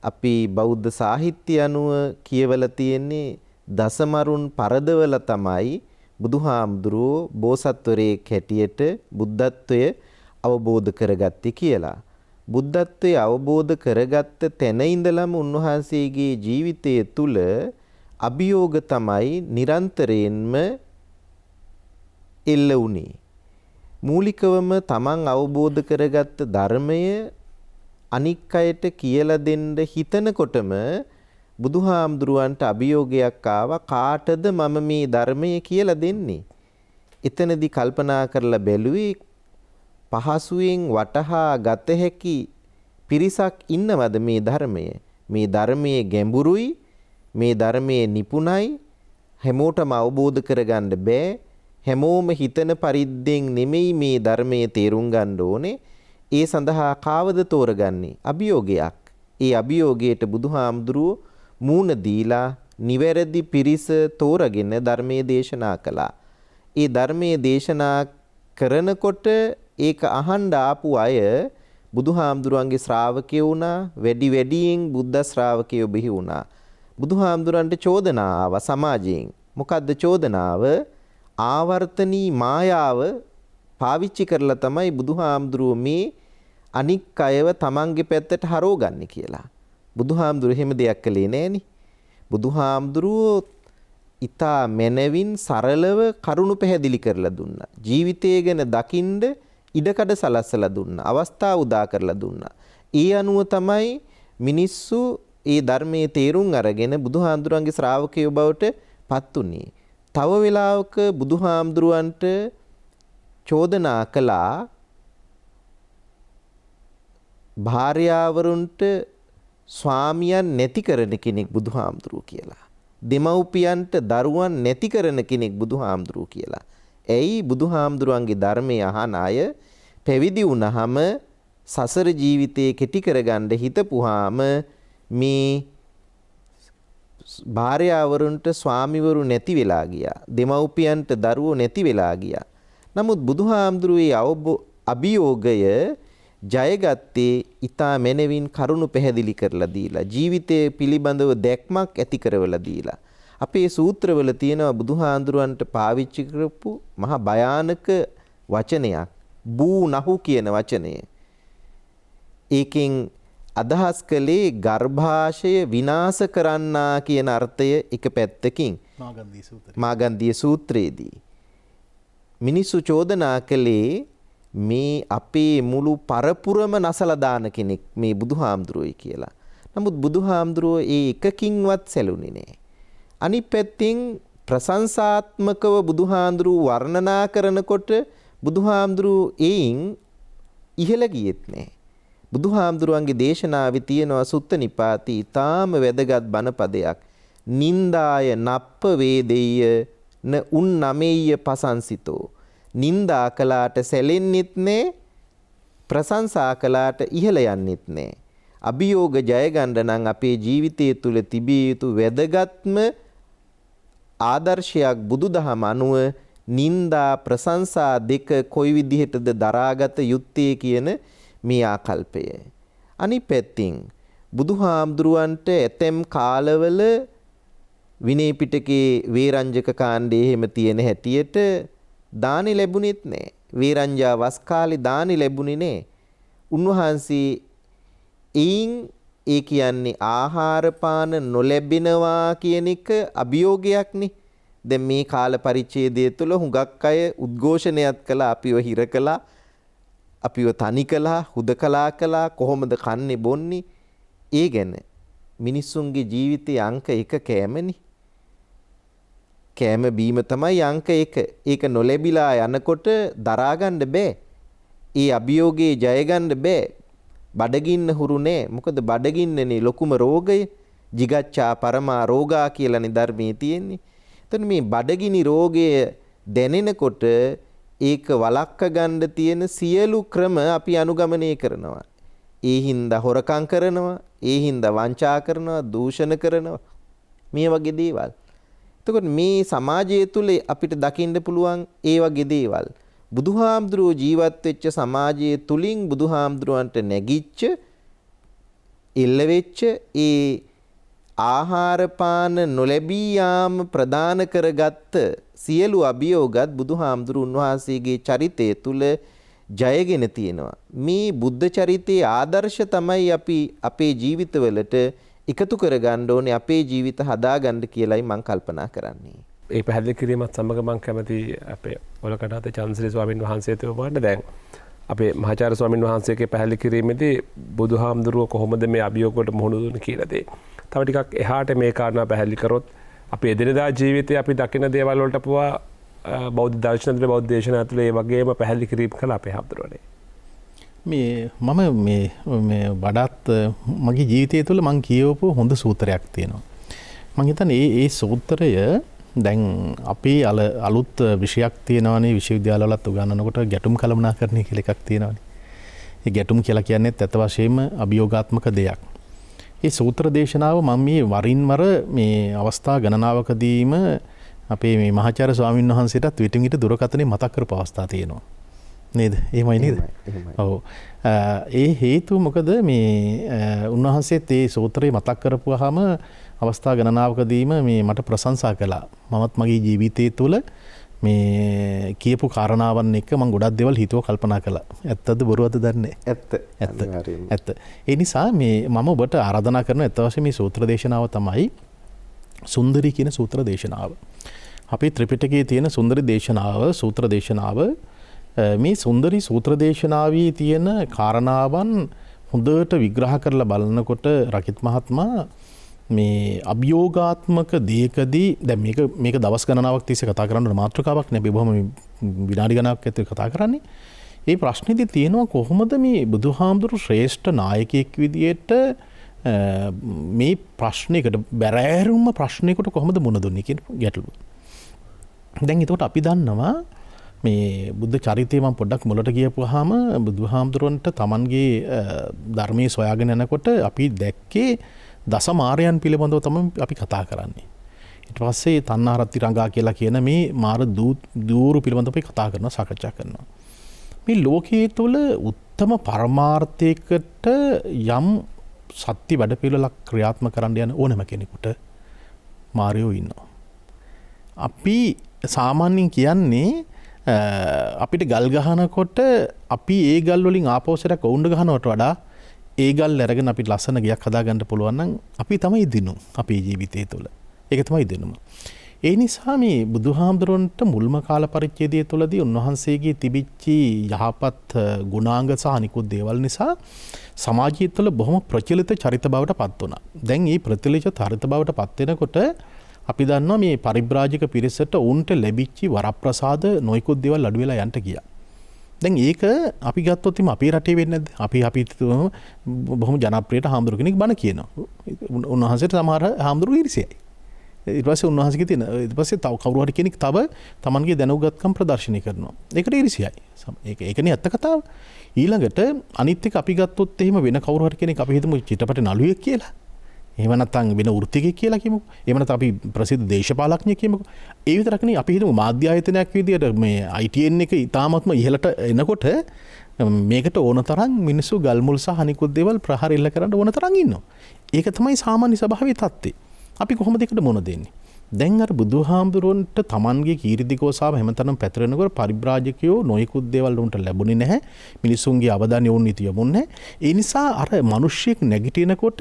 [SPEAKER 2] අපි බෞද්ධ සාහිත්‍ය අනුව කියවලා තියෙන්නේ දසමරුන් පරදවල තමයි බුදුහාමුදුරුවෝ බෝසත්වරයෙක් හැටියට බුද්ධත්වය අවබෝධ කරගත්තේ කියලා. බුද්ධත්වය අවබෝධ කරගත්ත තැන ඉඳලම උන්වහන්සේගේ ජීවිතය තුළ අභියෝග තමයි නිරන්තරයෙන්ම එල්ල වුණේ. මූලිකවම තමන් අවබෝධ කරගත්ත ධර්මය අනික් අයට කියලා දෙන්න හිතනකොටම බුදුහාමුදුරුවන්ට අභියෝගයක් ආවා කාටද මම මේ ධර්මය කියලා දෙන්නේ. එතනදී කල්පනා කරලා බැලුවේ පහසුවෙන් වටහා ගත හැකි පිරිසක් ඉන්නවද මේ ධර්මය? මේ ධර්මයේ ගැඹුරුයි, මේ ධර්මයේ නිපුණයි, හැමෝටම අවබෝධ කරගන්න බෑ. හැමෝම හිතන පරිද්දෙන් නෙමෙයි මේ ධර්මයේ තේරුම් ගන්න ඕනේ. ඒ සඳහා කාවද තෝරගන්නේ? අභියෝගයක්. ඒ අභියෝගයට බුදුහාමුදුරුවෝ මූණ දීලා නිවැරදි පිරිස තෝරගෙන ධර්මයේ දේශනා කළා. ඒ ධර්මයේ දේශනා කරනකොට ඒක අහන්න ආපු අය බුදුහාමුදුරන්ගේ ශ්‍රාවකයෝ වුණා. වැඩි වැඩියෙන් බුද්ධ ශ්‍රාවකයෝ බිහි වුණා. බුදුහාමුදුරන්ට චෝදනා ආවා සමාජයෙන්. මොකද්ද චෝදනාව? ආවර්තනී මායාව පාවිච්චි කරලා තමයි බුදුහාමුදුරුවෝ මේ අනික් අයව තමන්ගේ පැත්තට හරවගන්නේ කියලා. බුදුහාමුදුරුවෝ එහෙම දෙයක් කළේ නෑනේ. බුදුහාමුදුරුවෝ ඊතා මැනවින් සරලව කරුණු පැහැදිලි කරලා දුන්නා. ජීවිතය ගැන දකින්න ඉඩකඩ සලස්සලා දුන්නා. අවස්ථා උදා කරලා දුන්නා. ඒ අනුව තමයි මිනිස්සු ඒ ධර්මයේ තේරුම් අරගෙන බුදුහාමුදුරන්ගේ ශ්‍රාවකයෝ බවට පත් උනේ. තව වෙලාවක බුදුහාමුදුරන්ට චෝදනා කළා භාර්යාවරුන්ට ස්වාමියන් නැති කරන කෙනෙක් බුදුහාමුදුරුවෝ කියලා. දෙමව්පියන්ට දරුවන් නැති කරන කෙනෙක් බුදුහාමුදුරුවෝ කියලා. ඇයි බුදුහාමුදුරුවන්ගේ ධර්මය අහන අය පැවිදි වුණාම සසර ජීවිතේ කෙටි කරගන්න හිතපුවාම මේ භාර්යාවරුන්ට ස්වාමිවරු නැති වෙලා ගියා. දෙමව්පියන්ට දරුවෝ නැති වෙලා ගියා. නමුත් බුදුහාමුදුරුවෝ අභියෝගය ජයගත්තේ ඊතා මැනවින් කරුණු පැහැදිලි කරලා දීලා ජීවිතය පිළිබඳව දැක්මක් ඇති කරවලා දීලා. අපේ සූත්‍රවල තියෙනවා බුදුහාඳුරන්ට පාවිච්චි කරපු මහා භයානක වචනයක් බූ නහු කියන වචනය. ඒකෙන් අදහස් කළේ ගර්භාෂය විනාශ කරන්නා කියන අර්ථය එක පැත්තකින් මාගන්ධිය සූත්‍රයේදී මිනිස්සු චෝදනා කළේ මේ අපේ මුළු පරපුරම නසලා දාන කෙනෙක් මේ බුදුහාමුදුරුවෝයි කියලා. නමුත් බුදුහාමුදුරුවෝ ඒ එකකින්වත් සැලුනේ නෑ. අනිත් පැත්තෙන් ප්‍රශංසාත්මකව බුදුහාමුදුරුවෝ වර්ණනා කරනකොට බුදුහාමුදුරුවෝ ඒයින් ඉහළ ගියෙත් නෑ. බුදුහාමුදුරුවන්ගේ දේශනාවේ තියෙනවා සුත්ත නිපාතී ඊටාම වැදගත් බණපදයක්. නින්දාය නප්ප වේදෙය්‍ය න උන්නමෙය්‍ය පසංසිතෝ. නින්දා කළාට සැලෙන්නෙත් නෑ, ප්‍රශංසා කළාට ඉහළ යන්නෙත් නෑ. අභියෝග ජය ගන්න නම් අපේ ජීවිතය තුළ තිබිය යුතු වැදගත්ම ආදර්ශයක් බුදුදහම අනුව නින්දා ප්‍රශංසා දෙක කොයි විදිහටද දරාගත යුත්තේ කියන මේ ආකල්පය. අනිත් පැත්තෙන් බුදුහාමුදුරුවන්ට ඇතැම් කාලවල විනය පිටකේ වේරංජක කාණ්ඩයේ එහෙම තියෙන හැටියට දානි ලැබුණෙත් නෑ. වේරංජා වස් කාලේ දානි ලැබුණේ නෑ. උන්වහන්සේ එයින් ඒ කියන්නේ ආහාර පාන නොලැබෙනවා කියන එක අභියෝගයක්නේ. දැන් මේ කාල පරිච්ඡේදය තුළ හුඟක් අය උද්ඝෝෂණයක් කළා, අපිව හිර කළා, අපිව තනි කළා, හුදකලා කළා, කොහොමද කන්නේ බොන්නේ? ඒ ගැන මිනිස්සුන්ගේ ජීවිතයේ අංක 1 කෑමනේ. කෑම බීම තමයි අංක 1. ඒක නොලැබිලා යනකොට දරා ගන්න බෑ. ඒ අභියෝගේ ජය ගන්න බෑ. බඩගින්න හුරු නෑ. මොකද බඩගින්නනේ ලොකුම රෝගය. jigaccha parama රෝගා කියලානේ ධර්මයේ තියෙන්නේ. එතන මේ බඩගිනි රෝගය දැනෙනකොට ඒක වළක්ව ගන්න තියෙන සියලු ක්‍රම අපි අනුගමනය කරනවා. ඒ හින්දා හොරකම් කරනවා, ඒ හින්දා වංචා කරනවා, දූෂණ කරනවා. මේ වගේ දේවල්. එතකොට මේ සමාජය තුළ අපිට දකින්න පුළුවන් ඒ වගේ දේවල්. බුදුහාමුදුරුවෝ ජීවත් වෙච්ච සමාජයේ තුලින් බුදුහාමුදුරුවන්ට නැගිච්ච එල්ල වෙච්ච ඒ ආහාර පාන නොලැබී යාම ප්‍රදාන කරගත්ත සියලු අභියෝගත් බුදුහාමුදුරුවෝ උන්වහන්සේගේ චරිතය තුල ජයගෙන තියෙනවා. මේ බුද්ධ චරිතයේ ආදර්ශ තමයි අපි අපේ ජීවිතවලට එකතු කරගන්න ඕනේ, අපේ ජීවිත හදාගන්න කියලායි මම කල්පනා කරන්නේ.
[SPEAKER 1] ඒ පැහැදිලි කිරීමත් සමග මම කැමති අපේ ඔලකඩාතේ චන්ද්‍රසිරි ස්වාමීන් වහන්සේට ඔබවන්න. දැන් අපේ මහාචාර්ය ස්වාමීන් වහන්සේගේ පැහැදිලි කිරීමේදී බුදුහාමුදුරුවෝ කොහොමද මේ අභියෝග වලට මුහුණ දුන්නේ කියලා දේ. තව ටිකක් එහාට මේ කාරණා පැහැදිලි කරොත් අපි එදිනදා ජීවිතයේ අපි දකින දේවල් වලට පුවා බෞද්ධ දර්ශන තුළ බෞද්ධ දේශනා තුළ ඒ වගේම පැහැදිලි කිරීම කළා අපේ හාමුදුරුවනේ.
[SPEAKER 3] මම මේ වඩාත් මගේ ජීවිතය තුළ මං කියවපු හොඳ සූත්‍රයක් තියෙනවා. මං හිතන්නේ ඒ සූත්‍රය දැන් අපේ අලුත් විෂයක් තියෙනවානේ, විශ්වවිද්‍යාලවලත් උගන්වනකොට ගැටුම් කළමනාකරණය කියලා එකක් තියෙනවානේ. ඒ ගැටුම් කියලා කියන්නේ ඇත්ත වශයෙන්ම අභියෝගාත්මක දෙයක්. ඒ සූත්‍ර දේශනාව මම මේ වරින් වර මේ අවස්ථා ගණනාවකදීම අපේ මේ මහාචාර්ය ස්වාමීන් වහන්සේටත් විටින් විට දුරකථනයේ මතක් කරපු අවස්ථා තියෙනවා. නේද? එහෙමයි නේද? ඔව්. ඒ හේතුව මොකද මේ උන්වහන්සේත් ඒ සූත්‍රය මතක් කරපුවාම අවස්ථා ගණනාවකදීම මේ මට ප්‍රශංසා කළා. මමත් මගේ ජීවිතය තුළ මේ කියපු කාරණාවන් එක්ක මම ගොඩක් දේවල් හිතුව කල්පනා කළා. ඇත්තද බොරුවද දන්නේ නැහැ. ඇත්ත. ඒ නිසා මේ මම ඔබට ආරාධනා කරන ඇත්ත වශයෙන්ම මේ සූත්‍ර දේශනාව තමයි සුන්දරි කියන සූත්‍ර දේශනාව. අපේ ත්‍රිපිටකයේ තියෙන සුන්දරි දේශනාව, සූත්‍ර දේශනාව, මේ සුන්දරි සූත්‍ර දේශනාවේ තියෙන කාරණාවන් හොඳට විග්‍රහ කරලා බලනකොට රකිත් මහත්මයා මේ අභියෝගාත්මක දෙයකදී දැන් මේක දවස් ගණනාවක් තිස්සේ කතා කරන්න මාතෘකාවක් නෙවෙයි, බොහොම විනාඩි ගණනාවක් ඇතුළත කතා කරන්නේ. ඒ ප්‍රශ්නේදී තියෙනවා කොහොමද මේ බුදුහාමුදුරු ශ්‍රේෂ්ඨ නායකයෙක් විදියට මේ ප්‍රශ්නයකට බැරෑරුම්ම ප්‍රශ්නයකට කොහොමද මුහුණ දුන්නේ කියන ගැටලුව. දැන් එතකොට අපි දන්නවා මේ බුද්ධ චරිතය මම පොඩ්ඩක් මුලට ගියපුවාම බුදුහාමුදුරන්ට Tamanගේ ධර්මයේ සොයාගෙන යනකොට අපි දැක්කේ දස මාරයන් පිළිබඳව තමයි අපි කතා කරන්නේ. ඊට පස්සේ තණ්හාරති රංගා කියලා කියන මේ මාර දූරු පිළිබඳව අපි කතා කරනවා, සාකච්ඡා කරනවා. මේ ලෝකයේ තුල උත්තම පරමාර්ථයකට යම් සත්‍ය වැඩ පිළිවෙලක් ක්‍රියාත්මක කරන්න යන ඕනම කෙනෙකුට මාරයෝ ඉන්නවා. අපි සාමාන්‍යයෙන් කියන්නේ අපිට ගල් ගහනකොට අපි ඒ ගල් වලින් ආපෝසරයක් වුණ්ඩ ගහනවට වඩා ඒ ගල් අරගෙන අපි ලස්සන ගයක් හදාගන්න පුළුවන් නම් අපි තමයි දිනු අපේ ජීවිතය තුළ. ඒක තමයි දිනුම. ඒ නිසා මේ බුදුහාමුදුරන්ට මුල්ම කාල පරිච්ඡේදය තුළදී උන්වහන්සේගේ තිබිච්චි යහපත් ගුණාංග සහ අනිකුත් දේවල් නිසා සමාජය තුළ බොහොම ප්‍රචලිත චරිත බවට පත් වුණා. දැන් මේ ප්‍රචලිත චරිත බවට පත් වෙනකොට අපි දන්නවා මේ පරිබ්‍රාජක පිරිසට උන්ට ලැබිච්ච වරප්‍රසාද නොයිකුත් දේවල් අඩු වෙලා යන්න ගියා. දැන් ඒක අපි ගත්තොත් අපේ රටේ වෙන්නේ නැද්ද? අපි බොහොම ජනප්‍රියට හාමුදුරු කෙනෙක් බණ කියනවා. උන්වහන්සේට සමහර හාමුදුරු ඊර්ෂ්‍යයි. ඊට පස්සේ උන්වහන්සේගේ තියෙන ඊට පස්සේ තව කවුරු හරි කෙනෙක් තව Tamanගේ දැනුගත්කම් ප්‍රදර්ශනය කරනවා. ඒකට ඊර්ෂ්‍යයි. ඒකනේ ඇත්ත කතාව. ඊළඟට අනිත් එක අපි ගත්තොත් එහෙම වෙන කවුරු හරි කෙනෙක් අපි හිතමු චිත්‍රපට නළුවෙක් කියලා. එහෙම නැත්නම් වෙන වෘත්තිකයෙක් කියලා කියමුකෝ. එහෙම නැත්නම් අපි ප්‍රසිද්ධ දේශපාලඥයෙක් කියමුකෝ. ඒ විතරක් නෙවෙයි අපි හිතමු මාධ්‍ය ආයතනයක් විදියට මේ ITN එක ඉතාමත්ම ඉහළට එනකොට මේකට ඕන තරම් මිනිස්සු ගල් මුල් සහ අනිකුත් දේවල් ප්‍රහාර එල්ල කරන්න ඕන තරම් ඉන්නවා. ඒක තමයි සාමාන්‍ය ස්වභාවයේ තත්ත්වය. අපි කොහොමද ඒකට මොන දෙන්නේ? දැන් අර බුදුහාමුදුරුවන්ට තමන්ගේ කීර්තිකෝසාව හැමතැනම පැතිරෙනකොට පරිබ්‍රාජකයෝ නොයෙකුත් දේවල් උන්ට ලැබුණේ නැහැ. මිනිසුන්ගේ අවධානය උන් නිති යොමුන්නේ නැහැ. ඒ නිසා අර මිනිස්සෙක් නැගිටිනකොට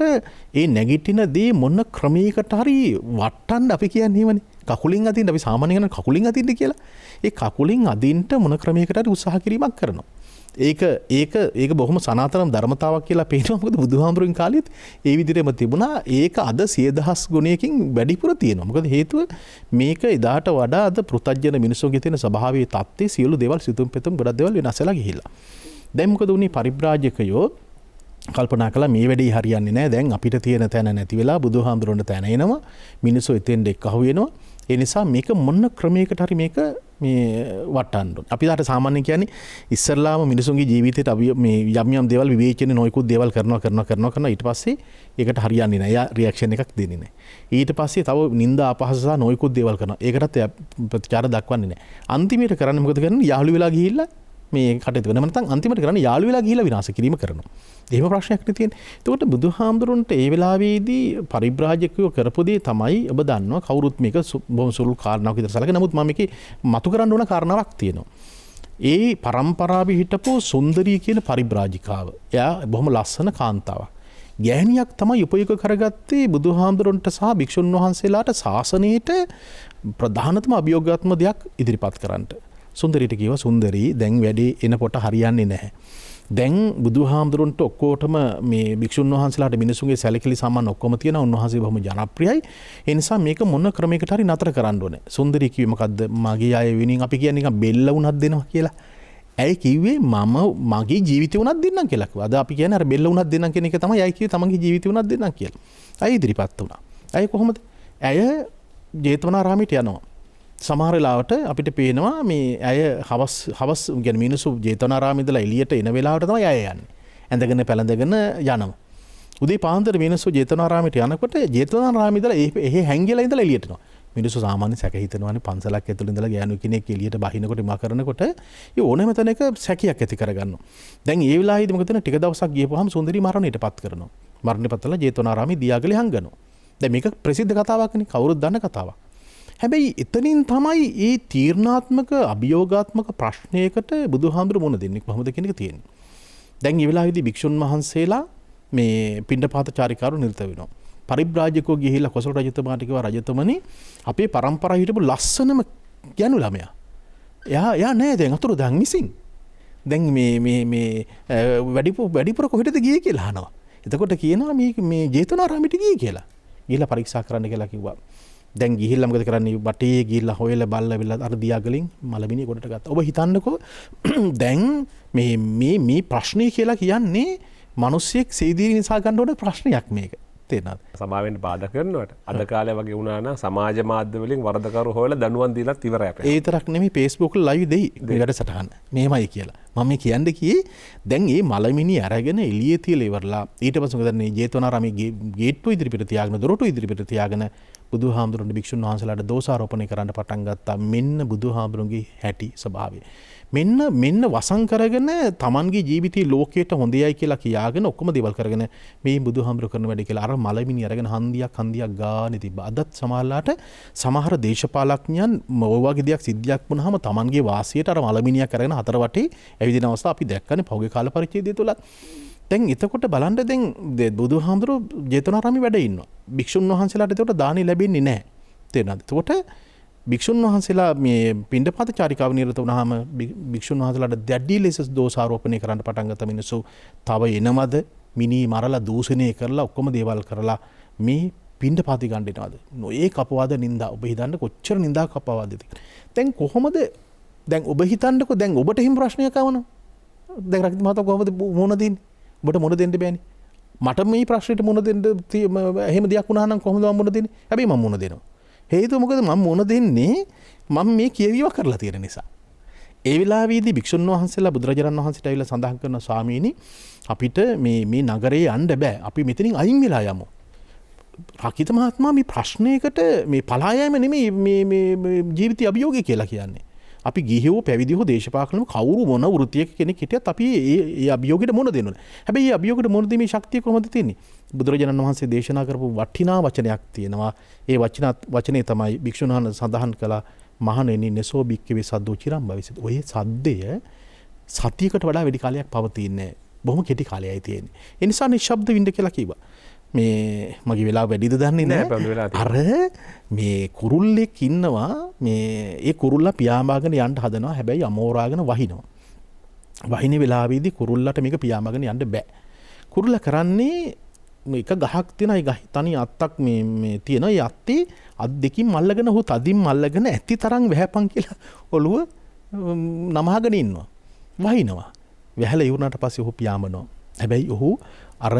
[SPEAKER 3] ඒ නැගිටින දේ මොන ක්‍රමයකට හරි වටන්න අපි කියන්නේ වනේ. කකුලින් අදින්න අපි සාමාන්‍යයෙන් කකුලින් අදින්න කියලා. ඒ කකුලින් අදින්න මොන ක්‍රමයකට හරි උත්සාහ කිරීමක් කරනවා. ඒක බොහොම සනාතන ධර්මතාවක් කියලා පේනවා. මොකද බුදුහාමුදුරුවෝ කාලෙත් ඒ විදිහටම තිබුණා. ඒක අද 100,000 ගුණයකින් වැඩිපුර තියෙනවා. මොකද හේතුව මේක එදාට වඩා අද පෘථජ්ජන මිනිස්සුන්ගේ තියෙන ස්වභාවයේ தත්ත්වයේ සියලු දේවල් සිතුම් පෙතුම් ගොඩක් දේවල් වෙනස්ලා ගිහිල්ලා. දැන් මොකද උනේ පරිබ්‍රාජකයෝ කල්පනා කළා මේ වැඩේ හරියන්නේ නැහැ. දැන් අපිට තියෙන තැන නැති වෙලා බුදුහාමුදුරන්ට තැන එනවා. මිනිස්සු එතෙන් එක්කහුව වෙනවා. ඒ නිසා මේක මොන ක්‍රමයකට හරි මේක මේ වටන්න ඕන. අපි දාට සාමාන්‍යයෙන් කියන්නේ ඉස්සල්ලාම මිනිසුන්ගේ ජීවිතේට අපි මේ යම් යම් දේවල් විවේචන නොයෙකුත් දේවල් කරනවා ඊට පස්සේ ඒකට හරියන්නේ නැහැ. එයා රියැක්ෂන් එකක් දෙන්නේ නැහැ. ඊට පස්සේ තව නිന്ദා අපහාස සහ නොයෙකුත් දේවල් කරනවා. ඒකටත් ප්‍රතිචාර දක්වන්නේ නැහැ. අන්තිමයට කරන්නේ මොකද කරන්නේ? යාළු වෙලා ගිහිල්ලා මේ කටයුතු වෙනම නැත්නම් අන්තිමට කරන්නේ යාළු වෙලා ගිහිල්ලා විනාශ කිරීම කරනවා. එහෙම ප්‍රශ්නයක් නේ තියෙන්නේ. එතකොට බුදුහාමුදුරන්ට ඒ වෙලාවේදී පරිබ්‍රාජකයෝ කරපු දේ තමයි ඔබ දන්නවා කවුරුත් මේක බොහොම සුළු කාරණාවක් විතර සැලකන. නමුත් මම මේකේ මතු කරන්න ඕන කාරණාවක් තියෙනවා. ඒ පරම්පරාවේ හිටපු සුන්දරී කියන පරිබ්‍රාජිකාව. එයා බොහොම ලස්සන කාන්තාවක්. ගෑණියක් තමයි උපයෝග කරගත්තේ බුදුහාමුදුරන්ට සහ භික්ෂුන් වහන්සේලාට ශාසනයේට ප්‍රධානතම අභියෝගාත්මක දෙයක් ඉදිරිපත් කරන්නට. සුන්දරීට කියවා සුන්දරී දැන් වැඩේ එනකොට හරියන්නේ නැහැ. දැන් බුදුහාමුදුරන්ට ඔක්කොටම මේ භික්ෂුන් වහන්සේලාට මිනිසුන්ගේ සැලකිලි සම්මාන ඔක්කොම තියෙනවා. උන්වහන්සේ බොහොම ජනප්‍රියයි. ඒ නිසා මේක මොන ක්‍රමයකට හරි නතර කරන්න ඕනේ. සුන්දරී කිව්වේ මොකද්ද? මගේ අය වෙනින් අපි කියන්නේ නිකන් බෙල්ල වුණත් දෙනවා කියලා. ඇයි කිව්වේ මම මගේ ජීවිතේ වුණත් දෙන්නම් කියලා කිව්වා. අද අපි කියන්නේ අර බෙල්ල වුණත් දෙන්නම් කියන එක තමයි අය කිව්වේ තමන්ගේ ජීවිතේ වුණත් දෙන්නම් කියලා. ඇයි ඉදිරිපත් වුණා? ඇයි කොහොමද? ඇය ජේතවනාරාමයට යනවා. සමහර වෙලාවට අපිට පේනවා මේ ඇය හවස් කියන්නේ මිනිස්සු ජේතවනාරාමේ ඉඳලා එළියට එන වෙලාවට තමයි ඇය යන්නේ. ඇඳගෙන පැළඳගෙන යනවා. උදේ පාන්දර මිනිස්සු ජේතවනාරාමයට යනකොට ජේතවනාරාමේ ඉඳලා එහෙ හැංගිලා ඉඳලා එළියට එනවා. මිනිස්සු සාමාන්‍ය සැක හිතනවානේ පන්සලක් ඇතුළේ ඉඳලා ගෑනු කෙනෙක් එළියට බහිනකොට මා කරනකොට ඒ ඕනෑම තැනක සැකයක් ඇති කරගන්නවා. දැන් ඒ වෙලාවේදී මොකද ටික දවසක් ගියපුවාම සුන්දරී මරණයටපත් කරනවා. මරණයටපත් කරලා ජේතවනාරාමේ දියාගලේ හංගනවා. දැන් මේක ප්‍රසිද්ධ කතාවක්නේ කවුරුත් දන්න කතාවක්. හැබැයි එතනින් තමයි ඒ තීරණාත්මක අභියෝගාත්මක ප්‍රශ්නයකට බුදුහාමුදුරු මුණ දෙන්නේ කොහොමද කියන එක තියෙන්නේ. දැන් මේ වෙලාවේදී භික්ෂුන් වහන්සේලා මේ පිණ්ඩපාත චාරිකාරු නිරත වෙනවා. පරිබ්‍රාජකෝ ගිහිලා කොසල් රජතුමාට කිව්වා රජතුමනි අපේ පරම්පරාවේ හිටපු ලස්සනම යනු ළමයා. එයා නෑ දැන් අතුරුදහන් මිසින්. දැන් මේ වැඩිපුර කොහෙටද ගියේ කියලා අහනවා. එතකොට කියනවා මේ ජේතවනාරාමයට ගියේ කියලා. ගිහිලා පරීක්ෂා කරන්න කියලා කිව්වා. දැන් ගිහිල්ලා මොකද කරන්නේ? වටේ ගිහිල්ලා හොයලා බලලා අර දියාගලින් මලමිනිය ගොඩට ගත්තා. ඔබ හිතන්නකෝ දැන් මේ ප්‍රශ්නේ කියලා කියන්නේ මිනිස්සෙක් සීදී නිසා ගන්න ඕන ප්‍රශ්නයක් මේක. තේරෙනවද?
[SPEAKER 1] සමාවෙන්න බාධා කරනවට අද කාලේ වගේ වුණා නම් සමාජ මාධ්‍ය වලින් වරදකරු හොයලා දනුවම් දීලත් ඉවරයි අපේ.
[SPEAKER 3] ඒ විතරක් නෙමෙයි Facebook වල live දෙයි මේකට සටහන. මෙහෙමයි කියලා. මම මේ කියන්නේ කියේ දැන් මේ මලමිනිය අරගෙන එළියේ තියලා ඉවරලා ඊට පස්සේ මොකද මේ ජේතවනාරාමේ ගේට්ටුව ඉදිරිපිට තියාගෙන දොරටුව ඉදිරිපිට තියාගෙන බුදුහාමුදුරන්ගේ භික්ෂුන් වහන්සේලාට දෝෂාරෝපණය කරන්න පටන් ගත්තා. මෙන්න බුදුහාමුදුරන්ගේ හැටි ස්වභාවය. මෙන්න වසන් කරගෙන තමන්ගේ ජීවිතේ ලෝකයට හොඳයයි කියලා කියාගෙන ඔක්කොම දේවල් කරගෙන මේ බුදුහාමුදුර කරන වැඩ කියලා අර මලමිනි අරගෙන හන්දියක් ගානේ තිබ්බා. අදත් සමහරලාට සමහර දේශපාලඥයන් ඔය වගේ දෙයක් සිද්ධියක් වුණාම තමන්ගේ වාසියට අර මලමිනියක් අරගෙන හතර වටේ ඇවිදින අවස්ථා අපි දැක්කනේ පහුගිය කාල පරිච්ඡේදය තුල. දැන් එතකොට බලන්න දැන් බුදුහාමුදුර ජේතවනාරාමේ වැඩ ඉන්නවා. භික්ෂුන් වහන්සේලාට එතකොට දානි ලැබෙන්නේ නැහැ. තේරෙනවද? එතකොට භික්ෂුන් වහන්සේලා මේ පිණ්ඩපාත චාරිකාව නිරත වුණාම භික්ෂුන් වහන්සේලාට දැඩි ලෙස දෝෂාරෝපණය කරන්න පටන් ගත්ත මිනිස්සු තව එනවද මිනි මරලා දූෂණය කරලා ඔක්කොම දේවල් කරලා මේ පිණ්ඩපාති ගන්න එනවද? නොඒක අපවාද නින්දා. ඔබ හිතන්න කොච්චර නින්දාවක් අපවාදද? දැන් කොහොමද දැන් ඔබ හිතන්නකෝ දැන් ඔබට හිම ප්‍රශ්නයක් ආවනම් දැන් රකිත මහතා කොහොමද මොන දෙන්නේ? ඔබට මොන දෙන්න බෑනේ. මට මේ ප්‍රශ්නෙට මොන දෙන්න එහෙම දෙයක් වුණා නම් කොහොමද මම මොන දෙන්නේ? හැබැයි මම මොන දෙනවා. හේතුව මොකද මම මොන දෙන්නේ මම මේ කියවිවක් කරලා තියෙන නිසා. ඒ වෙලාවේදී භික්ෂුන් වහන්සේලා බුදුරජාණන් වහන්සේට ඇවිල්ලා සඳහන් කරන ස්වාමීනි අපිට මේ නගරේ යන්න බෑ. අපි මෙතනින් අයින් වෙලා යමු. රකිත මහත්මයා මේ ප්‍රශ්නයකට මේ පලා යෑම නෙමෙයි මේ ජීවිතය අභියෝගය කියලා කියන්නේ. අපි ගිහියෝ පැවිදිහෝ දේශපාලනම කවුරු මොන වෘත්තියක කෙනෙක් හිටියත් අපි ඒ අභියෝගයට මුහුණ දෙන්න ඕනේ. හැබැයි මේ අභියෝගයට මුහුණ දීමේ ශක්තිය කොහොමද තියෙන්නේ? බුදුරජාණන් වහන්සේ දේශනා කරපු වටිනා වචනයක් තියෙනවා. ඒ වචනේ තමයි භික්ෂුන් වහන්සේ සඳහන් කළා මහණෙනි නසෝ බික්කවේ සද්දෝ චිරම් භවිසති. ඔය සද්දය සතියකට වඩා වැඩි කාලයක් පවතින්නේ බොහොම කෙටි කාලයයි තියෙන්නේ. ඒ නිසා නිශ්ශබ්ද විඳ කියලා කිව්වා. මේ මගේ වෙලාව වැඩිද දන්නේ නැහැ. අර මේ කුරුල්ලෙක් ඉන්නවා මේ ඒ කුරුල්ලා පියාඹාගෙන යන්න හදනවා. හැබැයි අමෝරාගෙන වහිනවා. වහින වෙලාවේදී කුරුල්ලට මේක පියාඹාගෙන යන්න බෑ. කුරුල්ලා කරන්නේ මේක ගහක් තියෙන ඒ ගහ තනි අත්තක් මේ තියෙන ඒ අත්තේ අත් දෙකින් මල්ලගෙන ඔහු තදින් මල්ලගෙන ඇති තරම් වැහැපන් කියලා ඔළුව නමහගෙන ඉන්නවා. වහිනවා. වැහලා ඉවරනට පස්සේ ඔහු පියාඹනවා. හැබැයි ඔහු අර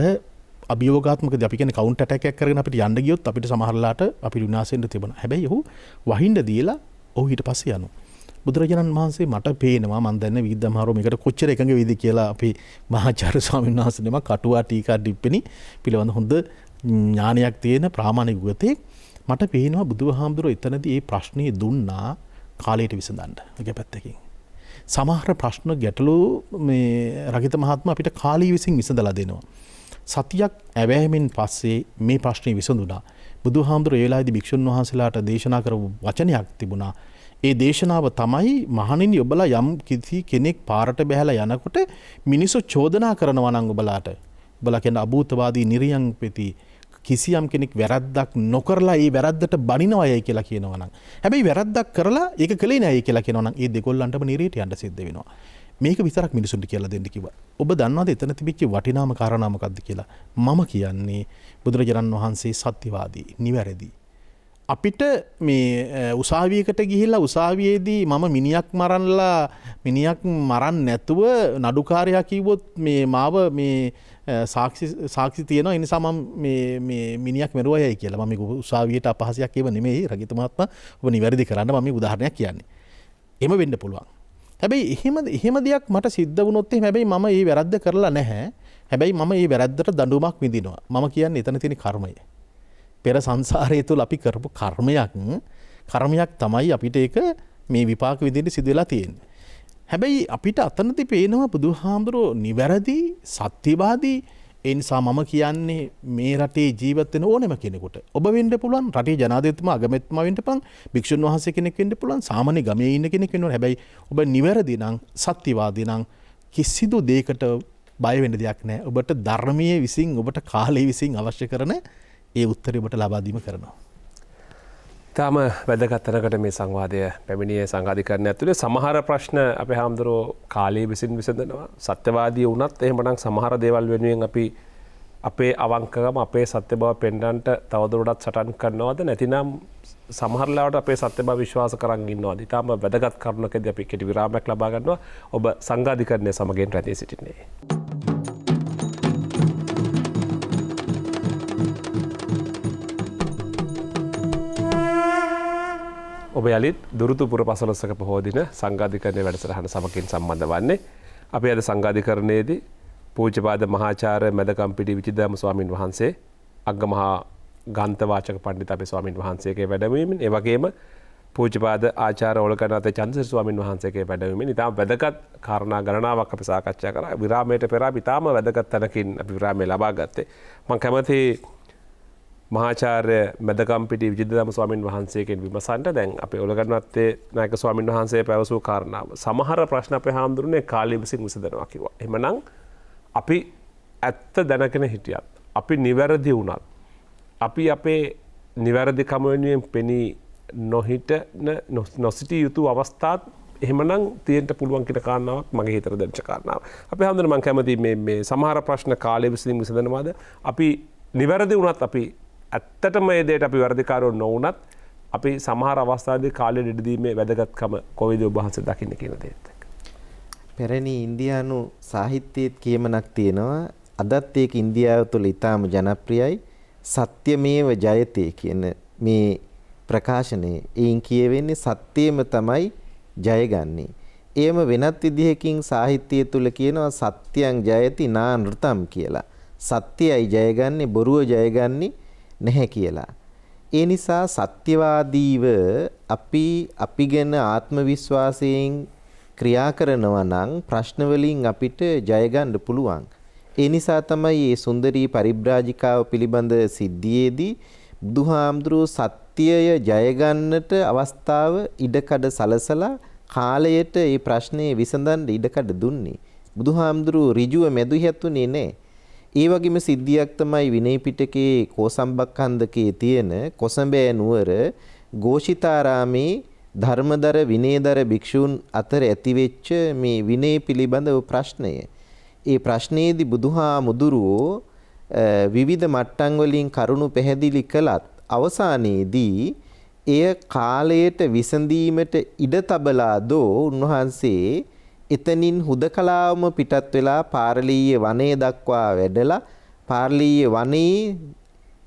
[SPEAKER 3] අභියෝගාත්මකද අපි කියන්නේ කවුන්ටර් ඇටැක් එකක් කරගෙන අපිට යන්න ගියොත් අපිට සමහරලාට අපිට විනාශ වෙන්න තිබුණා. හැබැයි ඔහු වහින්න දීලා ඔහු ඊට පස්සේ යනවා. බුදුරජාණන් වහන්සේ මට පේනවා මම දන්නේ විද්‍යාමාරෝ මේකට කොච්චර එකඟ වෙයිද කියලා අපි මහාචාර්ය ස්වාමීන් වහන්සේ නම කටුවා ටීකා ඩිප්පෙනි පිළිබඳ හොඳ ඥානයක් තියෙන ප්‍රාමාණික ගුවතෙක්. මට පේනවා බුදුහාමුදුරුවෝ එතනදී මේ ප්‍රශ්නේ දුන්නා කාලයට විසඳන්න. එක පැත්තකින් සමහර ප්‍රශ්න ගැටලු මේ රගිත මහත්මයා අපිට කාලී විසින් විසඳලා දෙනවා. සතියක් ඇවෑමෙන් පස්සේ මේ ප්‍රශ්නේ විසඳුණා. බුදුහාමුදුරුවෝ ඒ වෙලාවේදී භික්ෂුන් වහන්සේලාට දේශනා කරපු වචනයක් තිබුණා. ඒ දේශනාව තමයි මහණෙනි ඔබලා යම් කිසි කෙනෙක් පාරට බැහැලා යනකොට මිනිස්සු චෝදනා කරනවා නම් ඔබලාට ඔබලා කියන අභූතවාදී නිර්යං පෙති කිසියම් කෙනෙක් වැරද්දක් නොකරලා ඒ වැරද්දට බනිනවයයි කියලා කියනවා නම් හැබැයි වැරද්දක් කරලා ඒක කළේ නෑයි කියලා කියනවා නම් ඒ දෙකොල්ලන්ටම නිරේට යන්න සිද්ධ වෙනවා. මේක විතරක් මිනිසුන්ට කියලා දෙන්න කිව්වා. ඔබ දන්නවද එතන තිබිච්ච වටිනාම කාරණා මොකක්ද කියලා? මම කියන්නේ බුදුරජාණන් වහන්සේ සත්‍යවාදී, නිවැරදි. අපිට මේ උසාවියකට ගිහිල්ලා උසාවියේදී මම මිනිහක් මරන්න නැතුව නඩුකාරයා කිව්වොත් මේ මාව මේ සාක්ෂි තියෙනවා ඒ නිසා මම මේ මිනිහක් මරුවයයි කියලා. මම මේක උසාවියට අපහාසයක් ඒව නෙමෙයි රගිත මහත්මයා. ඔබ නිවැරදි කරන්න මම මේ උදාහරණයක් කියන්නේ. එහෙම වෙන්න පුළුවන්. හැබැයි එහෙම දෙයක් මට සිද්ධ වුණොත් හැබැයි මම මේ වැරද්ද කරලා නැහැ. හැබැයි මම මේ වැරද්දට දඬුවමක් විඳිනවා. මම කියන්නේ එතන තියෙන කර්මය. පෙර සංසාරය තුළ අපි කරපු කර්මයක් තමයි අපිට ඒක මේ විපාක විදිහට සිදු වෙලා තියෙන්නේ. හැබැයි අපිට අතනදී පේනවා බුදුහාමුදුරුවෝ නිවැරදි සත්‍යවාදී. ඒ නිසා මම කියන්නේ මේ රටේ ජීවත් වෙන ඕනෑම කෙනෙකුට ඔබ වෙන්න පුළුවන්, රටේ ජනාධිපතිතුමා අගමැතිතුමා වෙන්න පුළුවන්, භික්ෂුන් වහන්සේ කෙනෙක් වෙන්න පුළුවන්, සාමාන්‍ය ගමේ ඉන්න කෙනෙක් වෙන්න ඕන. හැබැයි ඔබ නිවැරදි නම් සත්‍යවාදී නම් කිසිදු දෙයකට බය වෙන්න දෙයක් නැහැ. ඔබට ධර්මයේ විසින් ඔබට කාලය විසින් අවශ්‍ය කරන ඒ උත්තරය ඔබට ලබා දීම කරනවා.
[SPEAKER 1] තාම වැදගත් තැනකට මේ සංවාදය පැමිණියේ සංඝාධිකරණය ඇතුලේ සමහර ප්‍රශ්න අපේ හාමුදුරුවෝ කාලයේ විසින් විසඳනවා. සත්‍යවාදී වුණත් එහෙමනම් සමහර දේවල් වෙනුවෙන් අපි අපේ අවංකකම අපේ සත්‍ය බව පෙන්වන්නට තවදුරටත් සටන් කරනවද නැතිනම් සමහර ලාවට අපේ සත්‍ය බව විශ්වාස කරන් ඉන්නවද? ඊටම වැදගත් කරුණකදී අපි කෙටි විරාමයක් ලබා ගන්නවා. ඔබ සංඝාධිකරණය සමගින් රැඳී සිටින්නේ. ඔබ යළිත් දුරුතුපුර පසළොස්වක පොහෝ දින සංඝාධිකරණයේ වැඩසටහන සමගින් සම්බන්ධ වන්නේ. අපි අද සංඝාධිකරණයේදී පූජ්‍යපාද මහාචාර්ය මැදකම්පිටි විචිදාම ස්වාමින් වහන්සේ අග්ගමහා ගාන්තවාචක පඬිත අපේ ස්වාමින් වහන්සේගේ වැඩමවීමෙන් ඒ වගේම පූජ්‍යපාද ආචාර්ය ඕලකනාත චන්දසිරි ස්වාමින් වහන්සේගේ වැඩමවීමෙන් ඉතාම වැදගත් කාරණා ගණනාවක් අපි සාකච්ඡා කරා. විරාමයට පෙර අපි ඉතාම වැදගත් තැනකින් අපි විරාමය ලබා ගත්තේ. මම කැමතියි මහාචාර්ය මැදකම්පිටි විජිතදාම ස්වාමින් වහන්සේගෙන් විමසන්න. දැන් අපේ ඔලගන්නත්තේ නායක ස්වාමින් වහන්සේ පැවසූ කාරණාව සමහර ප්‍රශ්න අපේ හාමුදුරනේ කාලය විසින් විසඳනවා කිව්වා. එහෙමනම් අපි ඇත්ත දැනගෙන හිටියත් අපි නිවැරදි වුණත් අපි අපේ නිවැරදිකම වෙනුවෙන් පෙනී නොසිටිය යුතු අවස්ථාත් එහෙමනම් තියෙන්න පුළුවන් කියන කාරණාවක් මගේ හිතට දැනෙච්ච කාරණාව. අපේ හාමුදුරනේ මම කැමතියි මේ සමහර ප්‍රශ්න කාලය විසින් විසඳනවාද අපි නිවැරදි වුණත් අපි ඇත්තටම මේ දෙයට අපි වැරදිකාරයෝ නොවුනත් අපි සමහර අවස්ථාවේදී කාලය ඉඩ දීමේ වැදගත්කම කොහේද ඔබ වහන්සේ දකින්න කියන දේත් එක්ක.
[SPEAKER 2] පැරණි ඉන්දියානු සාහිත්‍යයේ කියමනක් තියෙනවා. අදත් ඒක ඉන්දියාව තුළ ඉතාම ජනප්‍රියයි. සත්‍යමේව ජයතේ කියන මේ ප්‍රකාශනයේ එයින් කියවෙන්නේ සත්‍යයම තමයි ජයගන්නේ. එයම වෙනත් විදිහකින් සාහිත්‍යය තුළ කියනවා සත්‍යං ජයති නා නෘතම් කියලා. සත්‍යයයි ජයගන්නේ බොරුව ජයගන්නේ නැහැ කියලා. ඒ නිසා සත්‍යවාදීව අපි ගැන ආත්ම විශ්වාසයෙන් ක්‍රියා කරනවා නම් ප්‍රශ්න වලින් අපිට ජය ගන්න පුළුවන්. ඒ නිසා තමයි මේ සුන්දරී පරිබ්‍රාජිකාව පිළිබඳ සිද්ධියේදී බුදුහාමුදුරුවෝ සත්‍යය ජය ගන්නට අවස්ථාව ඉඩකඩ සලසලා කාලයට මේ ප්‍රශ්නේ විසඳන්න ඉඩකඩ දුන්නේ. බුදුහාමුදුරුවෝ ඍජුව මැදුහැතුනේ නැහැ. ඒ වගේම සිද්ධියක් තමයි විනය පිටකේ කෝසම්බක්ඛන්දකේ තියෙන කොසඹෑ නුවර ഘോഷිතාරාමේ ධර්මදර විනයදර භික්ෂූන් අතර ඇතිවෙච්ච මේ විනය පිළිබඳව ප්‍රශ්නය. ඒ ප්‍රශ්නයේදී බුදුහාමුදුරුවෝ විවිධ මට්ටම් වලින් කරුණු පැහැදිලි කළත් අවසානයේදී එය කාලයට විසඳීමට ඉඩ තබලා දෝ උන්වහන්සේ එතනින් හුදකලාවම පිටත් වෙලා පාරලීය වනයේ දක්වා වැඩලා පාරලීය වනයේ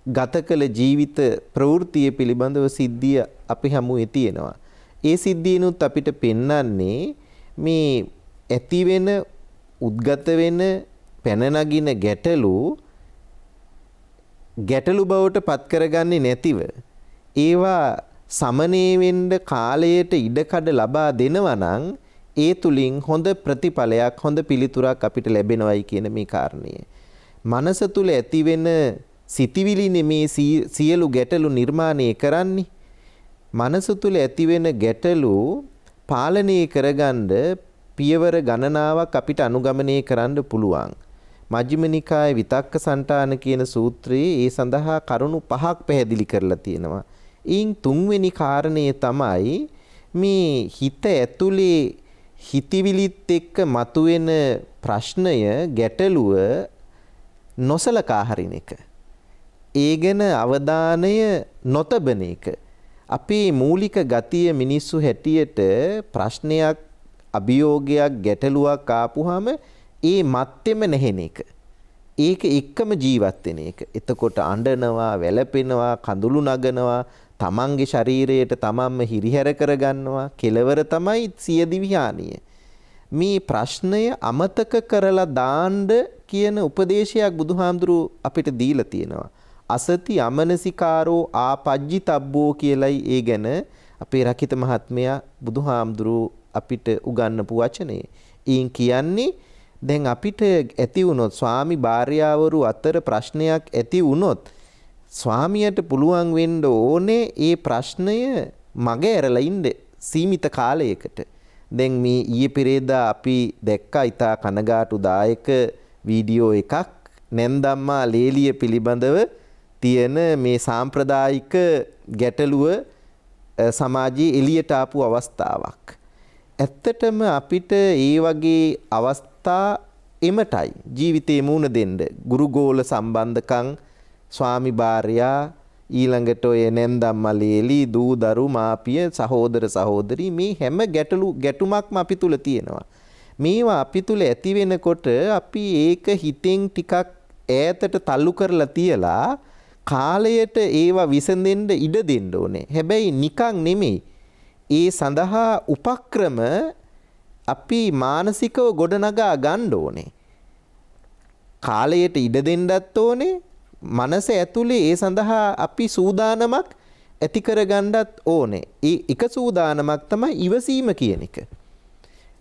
[SPEAKER 2] ගත කළ ජීවිත ප්‍රවෘත්තිය පිළිබඳව සිද්ධිය අපි හමුවේ තියෙනවා. ඒ සිද්ධියනුත් අපිට පෙන්වන්නේ මේ ඇති වෙන උද්ගත වෙන පැන නගින ගැටලු බවට පත් කරගන්නේ නැතිව ඒවා සමනය වෙන්න කාලයට ඉඩකඩ ලබා දෙනවා නම් ඒ තුලින් හොඳ ප්‍රතිඵලයක් හොඳ පිළිතුරක් අපිට ලැබෙනවයි කියන මේ කාරණය. මනස තුල ඇතිවෙන සිතිවිලිනේ මේ සියලු ගැටලු නිර්මාණය කරන්නේ. මනස තුල ඇතිවෙන ගැටලු පාලනය කරගන්න පියවර ගණනාවක් අපිට අනුගමනය කරන්න පුළුවන්. මජ්ක්‍ධිම නිකායේ විතක්ක සන්තාන කියන සූත්‍රයේ ඒ සඳහා කරුණු 5ක් පැහැදිලි කරලා තියෙනවා. ඊන් තුන්වෙනි කාරණය තමයි මේ හිත ඇතුලේ හිතවිලිත් එක්ක මතුවෙන ප්‍රශ්නය ගැටලුව නොසලකා හරින එක. ඒ ගැන අවධානය නොතබන එක. අපේ මූලික ගතිය මිනිස්සු හැටියට ප්‍රශ්නයක් අභියෝගයක් ගැටලුවක් ආපුහම ඒ මත්තෙම නැහෙන එක. ඒක එක්කම ජීවත් වෙන එක. එතකොට අඬනවා, වැළපෙනවා, කඳුළු නගනවා, තමන්ගේ ශරීරයට තමන්ම හිරිහැර කරගන්නවා. කෙලවර තමයි සියදිවි හානිය. මේ ප්‍රශ්නය අමතක කරලා දාන්න කියන උපදේශයක් බුදුහාමුදුරුවෝ අපිට දීලා තියෙනවා. අසති අමනසිකාරෝ ආපජ්ජිතබ්බෝ කියලයි ඒ ගැන අපේ රකිත මහත්මයා බුදුහාමුදුරුවෝ අපිට උගන්වපු වචනේ. ඊන් කියන්නේ දැන් අපිට ඇති වුණොත් ස්වාමි භාර්යාවරු අතර ප්‍රශ්නයක් ඇති වුණොත් ස්වාමියට පුළුවන් වෙන්න ඕනේ ඒ ප්‍රශ්නය මග ඇරලා ඉන්න සීමිත කාලයකට. දැන් මේ ඊයේ පෙරේදා අපි දැක්කා ඉතා කනගාටුදායක වීඩියෝ එකක් නැන්දම්මා ලේලිය පිළිබඳව තියෙන මේ සාම්ප්‍රදායික ගැටලුව සමාජයේ එළියට ආපු අවස්ථාවක්. ඇත්තටම අපිට ඒ වගේ අවස්ථා එමටයි ජීවිතේ මුණ දෙන්න. ගුරුගෝල සම්බන්ධකම් ස්වාමි භාර්යා ඊළඟට ඔය නැන්දම්මා ලේලි දූ දරු මාපිය සහෝදර සහෝදරි මේ හැම ගැටුමක්ම අපි තුල තියෙනවා. මේවා අපි තුල ඇති වෙනකොට අපි ඒක හිතෙන් ටිකක් ඈතට තල්ලු කරලා තියලා කාලයට ඒවා විසඳෙන්න ඉඩ දෙන්න ඕනේ. හැබැයි නිකන් නෙමෙයි. ඒ සඳහා උපක්‍රම අපි මානසිකව ගොඩනගා ගන්න ඕනේ. කාලයට ඉඩ දෙන්නත් ඕනේ. මනස ඇතුලේ ඒ සඳහා අපි සූදානමක් ඇති කරගන්නත් ඕනේ. ඒ එක සූදානමක් තමයි ඉවසීම කියන එක.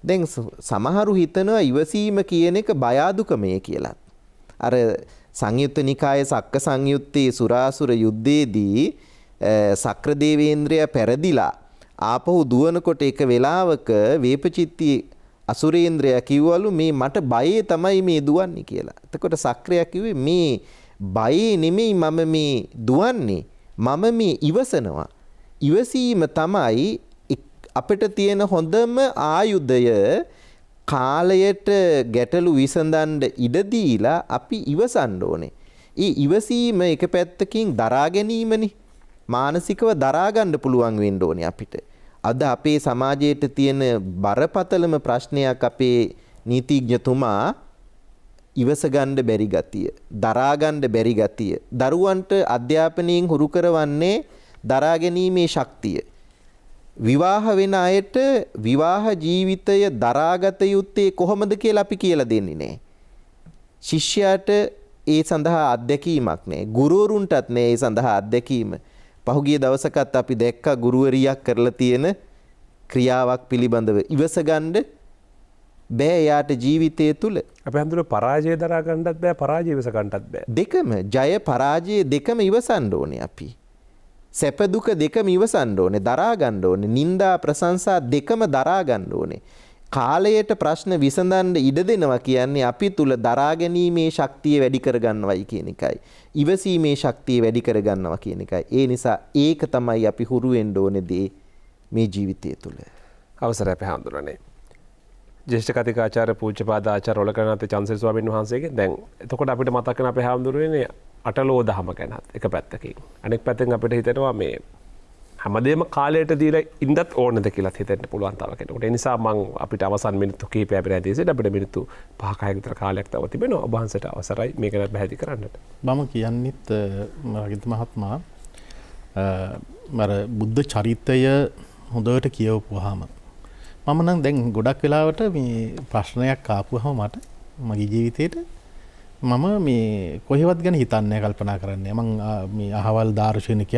[SPEAKER 2] දැන් සමහරු හිතනවා ඉවසීම කියන එක බය අඩුකමේ කියලා. අර සංයුත්ත නිකායේ සක්ක සංයුත්තේ සුරාසුර යුද්ධයේදී සක්‍ර දේවේන්ද්‍රයා පෙරදිලා ආපහු දුවනකොට එක වෙලාවක වේපචිත්ති අසුරේන්ද්‍රයා කිව්වලු මේ මට බයේ තමයි මේ දුවන්නේ කියලා. එතකොට සක්‍රයා කිව්වේ මේ බයේ නෙමෙයි මම මේ දුවන්නේ. මම මේ ඉවසනවා. ඉවසීම තමයි අපිට තියෙන හොඳම ආයුධය. කාලයට ගැටලු විසඳන්න ඉඩ දීලා අපි ඉවසන්න ඕනේ. ඒ ඉවසීම එක පැත්තකින් දරා ගැනීමනේ. මානසිකව දරා ගන්න පුළුවන් වෙන්න ඕනේ අපිට. අද අපේ සමාජයේ තියෙන බරපතලම ප්‍රශ්නයක් අපේ නීතිඥතුමා ඉවස ගන්න බැරි ගතිය, දරා ගන්න බැරි ගතිය. දරුවන්ට අධ්‍යාපනයෙන් හුරු කරවන්නේ දරා ගැනීමේ ශක්තිය. විවාහ වෙන අයට විවාහ ජීවිතය දරාගත යුත්තේ කොහොමද කියලා අපි කියලා දෙන්නේ නැහැ. ශිෂ්‍යයාට ඒ සඳහා අත්දැකීමක් නැහැ. ගුරුවරුන්ටත් නැහැ ඒ සඳහා අත්දැකීම. පහුගිය දවසකත් අපි දැක්කා ගුරුවරියක් කරලා තියෙන ක්‍රියාවක් පිළිබඳව ඉවසගන්න බෑ යාට ජීවිතය තුල.
[SPEAKER 1] අපි හඳුන පරාජය දරා ගන්නත් බෑ පරාජය ඉවස ගන්නත් බෑ.
[SPEAKER 2] දෙකම ජය පරාජය දෙකම ඉවසන්න ඕනේ අපි. සැප දුක දෙකම ඉවසන්න ඕනේ, දරා ගන්න ඕනේ. නිന്ദා ප්‍රශංසා දෙකම දරා ගන්න ඕනේ. කාලයට ප්‍රශ්න විසඳන්න ඉඩ දෙනවා කියන්නේ අපි තුල දරා ගැනීමේ ශක්තිය වැඩි කරගන්නවයි කියන එකයි. ඉවසීමේ ශක්තිය වැඩි කරගන්නවා කියන එකයි. ඒ නිසා ඒක තමයි අපි හුරු වෙන්න ඕනේ දේ මේ ජීවිතය තුල.
[SPEAKER 1] අවසරයි අපි හඳුනන්නේ. ජේෂ්ඨ කතිකාචාර්ය පූජ්‍යපාද ආචාර්ය ඔලකරනාථ චන්ද්‍රසිරි ස්වාමීන් වහන්සේගෙන් දැන් එතකොට අපිට මතක් වෙන අපේ හඳුනන්නේ අටලෝ දහම ගැනත් එක පැත්තකින්. අනෙක් පැත්තෙන් අපිට හිතෙනවා මේ හැමදේම කාලයට දීලා ඉඳත් ඕනද කියලා හිතෙන්න පුළුවන් තව කෙනෙකුට. ඒ නිසා මම අපිට අවසන් මිනිත්තු කිහිපයක් අපිට ඇදීසෙත් අපිට මිනිත්තු 5-6ක විතර කාලයක් තව තිබෙනවා. ඔබ වහන්සේට අවසරයි මේක ගැන පැහැදිලි කරන්නට.
[SPEAKER 3] මම කියන්නෙත් රාගිත මහත්මයා මර බුද්ධ චරිතය හොඳට කියවපුවාම මම නම් දැන් ගොඩක් වෙලාවට මේ ප්‍රශ්නයක් ආපුවම මට මගේ ජීවිතේට මම මේ කොහෙවත් ගැන හිතන්නේ කල්පනා කරන්නේ. මම මේ අහවල් දාර්ශනික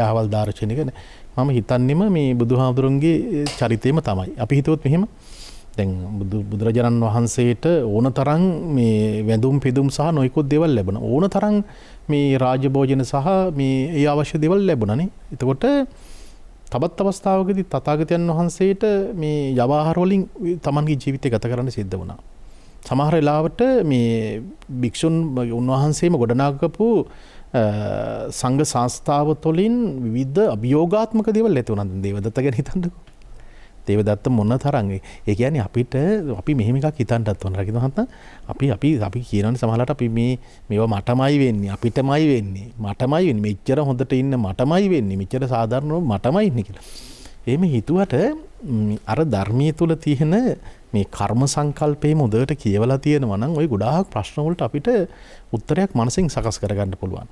[SPEAKER 3] මම හිතන්නේම මේ බුදුහාමුදුරන්ගේ චරිතයම තමයි. අපි හිතුවොත් මෙහෙම දැන් බුදුරජාණන් වහන්සේට ඕන තරම් මේ වැඳුම් පිදුම් සහ නොයෙකුත් දේවල් ලැබුණා. ඕන තරම් මේ රාජභෝජන සහ මේ ඒ අවශ්‍ය දේවල් ලැබුණානේ. එතකොට තවත් අවස්ථාවකදී තථාගතයන් වහන්සේට මේ යවාහාර වලින් තමන්ගේ ජීවිතය ගත කරන්න සිද්ධ වුණා. සමහර වෙලාවට මේ භික්ෂුන් උන්වහන්සේම ගොඩනගපු සංඝ සංස්ථාව තුළින් විවිධ අභියෝගාත්මක දේවල් ඇති වුණා. දේවදත්ත ගැන හිතන්නකෝ. දේවදත්ත මොන තරම් ඒ කියන්නේ අපි මෙහෙම එකක් හිතන්නත් ඕන. රකින්න මහත්මයා අපි කියනවානේ සමහරවිට අපි මේවා මටමයි වෙන්නේ, අපිටමයි වෙන්නේ, මෙච්චර හොඳට ඉන්න මටමයි වෙන්නේ, මෙච්චර සාධාරණව මටමයි ඉන්නේ කියලා. එහෙම හිතුවට අර ධර්මයේ තුල තියෙන මේ කර්ම සංකල්පේ මොදට කියවලා තියෙනවා නම් ওই ගොඩාක් ප්‍රශ්න වලට අපිට උත්තරයක් මනසින් සකස් කරගන්න පුළුවන්.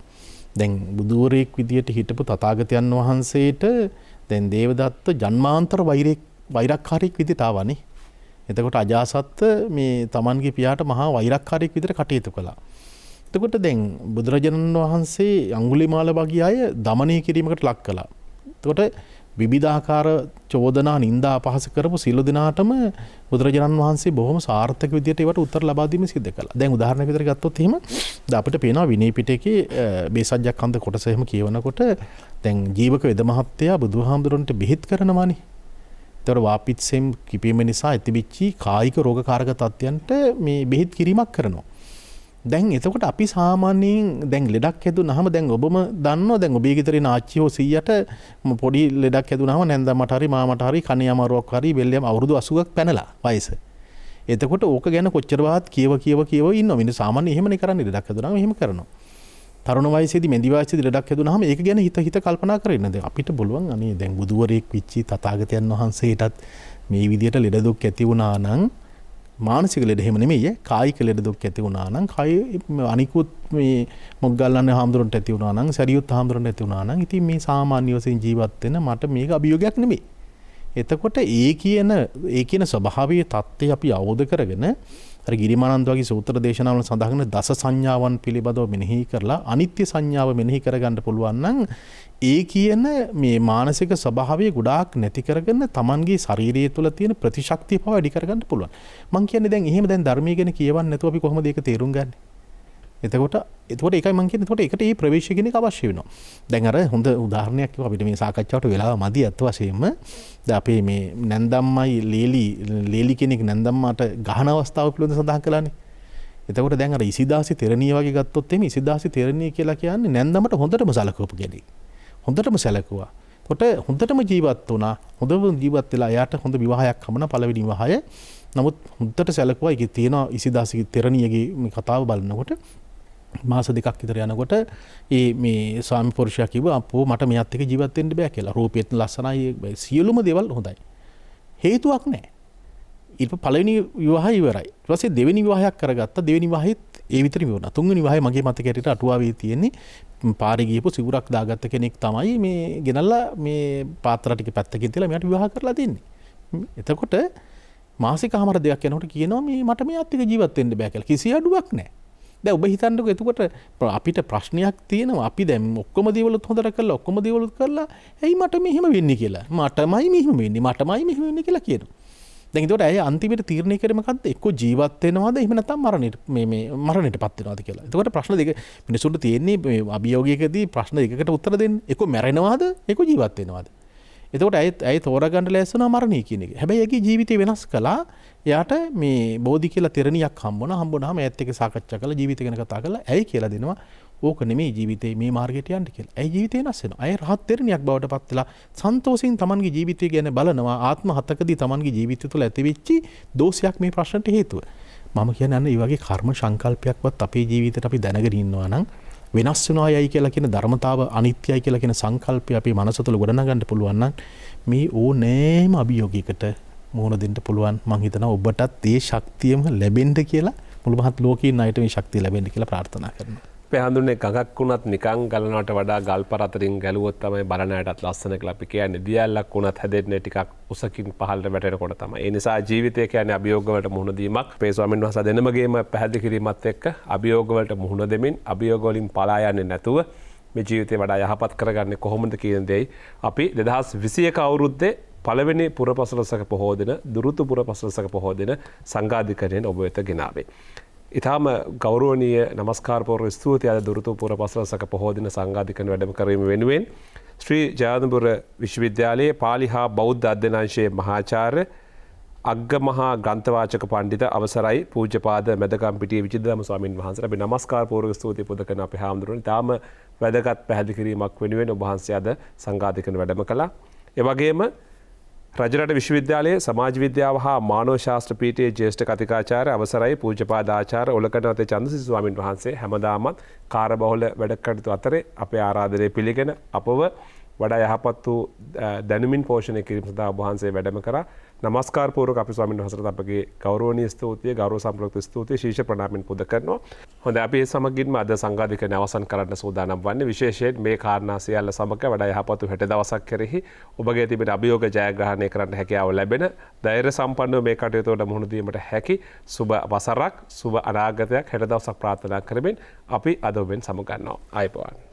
[SPEAKER 3] දැන් බුදුවරයෙක් විදියට හිටපු තථාගතයන් වහන්සේට දැන් දේවදත්ත ජන්මාන්තර වෛරක්කාරයෙක් විදියට ආවනේ. එතකොට අජාසත් මේ තමන්ගේ පියාට මහා වෛරක්කාරයෙක් විදියට කටයුතු කළා. එතකොට දැන් බුදුරජාණන් වහන්සේ අඟුලිමාල වගේ අය দমনය කිරීමකට ලක් කළා. එතකොට විවිධාකාර චෝදනා නින්දා අපහාස කරපු සියලු දෙනාටම බුදුරජාණන් වහන්සේ බොහොම සාර්ථක විදියට ඒවට උත්තර ලබා දීම සිද්ධ කළා. දැන් උදාහරණයක් විදිහට ගත්තොත් එහෙම අපිට පේනවා විනය පිටකේ බේසජ්ජක්ඛන්ද කොටස එහෙම කියවනකොට දැන් ජීවක වෙද මහත්තයා බුදුහාමුදුරන්ට බෙහෙත් කරනවානේ. ඒතර වාපිත්සෙම් කිපීම නිසා ඇතිවිච්චි කායික රෝගකාරක තත්යන්ට මේ බෙහෙත් කිරීමක් කරනවා. දැන් එතකොට අපි සාමාන්‍යයෙන් දැන් ලෙඩක් හැදුනහම දැන් ඔබම දන්නවා දැන් ඔබේ ගෙදරින් ආච්චි හෝ සීයට පොඩි ලෙඩක් හැදුනහම නැන්දමට හරි මාමට හරි කණ යමාරුවක් හරි බෙල්ලම අවුරුදු 80ක් පැනලා වයස. එතකොට ඕක ගැන කොච්චරවත් කියව ඉන්නවා. මිනිස්සු සාමාන්‍යයෙන් එහෙමනේ කරන්නේ ලෙඩක් හැදුනහම එහෙම කරනවා. තරුණ වයසේදී මෙදි වයසේදී ලෙඩක් හැදුනහම ඒක ගැන හිත කල්පනා කරගෙන දැන් අපිට පුළුවන් අනේ දැන් බුදුවරයෙක් විච්චි තථාගතයන් වහන්සේටත් මේ විදියට ලෙඩ දුක් ඇති වුණා නම් මානසික ලෙඩ එහෙම නෙමෙයි කායික ලෙඩ දුක් ඇති වුණා නම් කාය අනිකුත් මේ මොග්ගල්ලානේ හාමුදුරන්ට ඇති වුණා නම් සරියුත් හාමුදුරන්ට ඇති වුණා නම් ඉතින් මේ සාමාන්‍ය වශයෙන් ජීවත් වෙන මට මේක අභියෝගයක් නෙමෙයි. එතකොට ඒ කියන ස්වභාවීය தත්ත්වය අපි අවබෝධ කරගෙන අර ගිරිමානන්ද වගේ සූත්‍ර දේශනාවල සඳහන් කරන දස සංඥාවන් පිළිබඳව මෙනෙහි කරලා අනිත්‍ය සංඥාව මෙනෙහි කරගන්න පුළුවන් නම් ඒ කියන මේ මානසික ස්වභාවය ගොඩාක් නැති කරගෙන Tamanගේ ශාරීරිය තුළ තියෙන ප්‍රතිශක්තිය පව වැඩි කරගන්න පුළුවන්. මම කියන්නේ දැන් එහෙම දැන් ධර්මයේ ගැන කියවන්නේ නැතුව අපි කොහොමද ඒක තේරුම් ගන්නේ? එතකොට ඒකයි මම කියන්නේ. එතකොට ඒකට මේ ප්‍රවේශය කෙනෙක් අවශ්‍ය වෙනවා. දැන් අර හොඳ උදාහරණයක් කිව්වා අපිට මේ සාකච්ඡාවට වෙලාව මදි අත් වශයෙන්ම දැන් අපේ මේ නැන්දම්මයි ලේලි කෙනෙක් නැන්දම්මාට ගහන අවස්ථාව පිළිබඳව සඳහන් කළානේ. එතකොට දැන් අර ඉසිදාසි තෙරණිය වගේ ගත්තොත් එimhe ඉසිදාසි තෙරණිය කියලා කියන්නේ නැන්දමට හොඳටම සලකවපු කෙනෙක්. හොඳටම සැලකුවා. එතකොට හොඳටම ජීවත් වුණා. හොඳම ජීවත් වෙලා එයාට හොඳ විවාහයක් හමුණා පළවෙනි විවාහය. නමුත් හොඳට සැලකුවා. ඒකේ තියෙන ඉසිදාසි තෙරණියගේ මේ කතාව බලනකොට මාස දෙකක් විතර යනකොට මේ ස්වාමි පුරුෂයා කිව්වා අපෝ මට මෙයත් එක්ක ජීවත් වෙන්න බෑ කියලා. රූපෙත් ලස්සනයි සියලුම දේවල් හොඳයි. හේතුවක් නැහැ. ඊට පළවෙනි විවාහය ඉවරයි. ඊට පස්සේ දෙවෙනි විවාහයක් කරගත්තා. දෙවෙනි විවාහෙත් ඒ විතරම වුණා. තුන්වෙනි විවාහය මගේ මතකයට හැටියට අටුවාවේ තියෙන්නේ පාරේ ගියපු සිවුරක් දාගත්ත කෙනෙක් තමයි මේ ගෙනල්ලා මේ පාත්‍ර ටික පැත්තකින් තියලා මෙයාට විවාහ කරලා දෙන්නේ. එතකොට මාසිකමාර දෙයක් යනකොට කියනවා මේ මට මෙයත් එක්ක ජීවත් වෙන්න බෑ කියලා. කිසි අඩුවක් නැහැ. දැන් ඔබ හිතන්නකෝ එතකොට අපිට ප්‍රශ්නයක් තියෙනවා අපි දැන් ඔක්කොම දේවලුත් හොඳට කරලා ඔක්කොම දේවලුත් කරලා ඇයි මට මෙහෙම වෙන්නේ කියලා මටමයි මෙහෙම වෙන්නේ කියලා කියනවා. දැන් ඒකට ඇයි අන්තිමට තීරණය කරේ මොකද්ද? එක්ක ජීවත් වෙනවද එහෙම නැත්නම් මරණයටපත් වෙනවද කියලා. එතකොට ප්‍රශ්න දෙක මිනිසුන්ට තියෙන්නේ මේ අභියෝගයකදී ප්‍රශ්න දෙකකට උත්තර දෙන්න. එක්ක මැරෙනවද? එක්ක ජීවත් වෙනවද? එතකොට ඇයි තෝරගන්න ලෑස්ති වුණා මරණය කියන එක. හැබැයි ඒකේ ජීවිතය වෙනස් කළා. එයාට මේ බෝධි කියලා තෙරණියක් හම්බුනහම ඈත් එක්ක සාකච්ඡා කරලා ජීවිතය ගැන කතා කරලා ඇයි කියලා දෙනවා. ඕක නෙමෙයි ජීවිතේ මේ මාර්ගයට යන්න කියලා. ඇයි ජීවිතේ වෙනස් වෙනවා? ඇයි රහත් තෙරණියක් බවට පත් වෙලා සන්තෝෂයෙන් Tamanගේ ජීවිතය ගැන බලනවා. ආත්ම හතකදී Tamanගේ ජීවිතය තුළ ඇතිවෙච්ච දෝෂයක් මේ ප්‍රශ්නට හේතුව. මම කියන්නේ අන්න මේ වගේ කර්ම සංකල්පයක්වත් අපේ ජීවිතේට අපි දැනගෙන ඉන්නවා නම් වෙනස් වෙනවා යයි කියලා කියන ධර්මතාව අනිත්‍යයි කියලා කියන සංකල්පය අපේ මනස තුළ ගොඩනගන්න පුළුවන් නම් මේ ඕනෑම අභියෝගයකට මුහුණ දෙන්න පුළුවන්. මම හිතනවා ඔබටත් ඒ ශක්තියම ලැබෙන්න කියලා මුළු මහත් ලෝකීන් අයට මේ ශක්තිය ලැබෙන්න කියලා ප්‍රාර්ථනා කරනවා.
[SPEAKER 1] අපේ හඳුන්නේ ගඟක් වුණත් නිකන් ගලනවට වඩා ගල්පර අතරින් ගැලුවොත් තමයි බලනයටත් ලස්සන කියලා අපි කියන්නේ. දියැලක් වුණත් හැදෙන්නේ ටිකක් උසකින් පහළට වැටෙනකොට තමයි. ඒ නිසා ජීවිතය කියන්නේ අභියෝග වලට මුහුණ දීමක්. අපේ ස්වාමීන් වහන්සේ දෙනමගේම පැහැදිලි කිරීමත් එක්ක අභියෝග වලට මුහුණ දෙමින් අභියෝග වලින් පලා යන්නේ නැතුව මේ ජීවිතේ වඩා යහපත් කරගන්නේ කොහොමද කියන දෙයි අපි 2021 අවුරුද්දේ පළවෙනි පුරපසළොස්වක පොහෝ දින දුරුතු පුරපසළොස්වක පොහෝ දින සංඝාධිකරණයෙන් ඔබ වෙත ගෙනාවේ. ඉතාම ගෞරවනීය නමස්කාරපූර්ව ස්තුතියි අද දුරුතු පුරපසළොස්වක පොහෝ දින සංඝාධිකරණ වැඩම කිරීම වෙනුවෙන් ශ්‍රී ජයවර්ධනපුර විශ්වවිද්‍යාලයේ පාලි හා බෞද්ධ අධ්‍යනාංශයේ මහාචාර්ය අග්ගමහා ග්‍රන්ථවාචක පණ්ඩිත අවසරයි පූජ්‍යපාද මෙදකම්පිටියේ විජිතධම්ම ස්වාමින් වහන්සේට අපි නමස්කාරපූර්වක ස්තුති පුද කරන අපේ හාමුදුරුවනේ තාම වැදගත් පැහැදිලි කිරීමක් වෙනුවෙන් ඔබ වහන්සේ අද සංඝාධිකරණ වැඩම කළා. ඒ වගේම රජරට විශ්වවිද්‍යාලයේ සමාජ විද්‍යාව හා මානව ශාස්ත්‍ර පීඨයේ ජ්‍යෙෂ්ඨ කතිකාචාර්ය අවසරයි පූජ්‍යපාද ආචාර්ය ඔලකඩවතේ චන්දසිරි ස්වාමින් වහන්සේ හැමදාමත් කාර්යබහුල වැඩ කටයුතු අතරේ අපේ ආරාධනය පිළිගෙන අපව වඩා යහපත් වූ දැනුමින් පෝෂණය කිරීම සඳහා ඔබ වහන්සේ වැඩම කරා. නමස්කාර පූර්වක අපි ස්වාමීන් වහන්සේට අපගේ ගෞරවනීය ස්තුතිය ගෞරව සම්ප්‍රයුක්ත ස්තුතිය ශීර්ෂ ප්‍රණාමයෙන් පුද කරනවා. හොඳයි අපි මේ සමගින්ම අද සංඝාධිකරණය අවසන් කරන්න සූදානම් වන්නේ විශේෂයෙන් මේ කාරණා සියල්ල සමග වඩා යහපත් වූ හෙට දවසක් කෙරෙහි ඔබගේ තිබෙන අභියෝග ජයග්‍රහණය කරන්න හැකියාව ලැබෙන ධෛර්ය සම්පන්නව මේ කටයුතු වලට මුහුණ දීමට හැකි සුබ වසරක් සුබ අනාගතයක් හෙට දවසක් ප්‍රාර්ථනා කරමින් අපි අද ඔබෙන් සමු ගන්නවා. ආයුබෝවන්.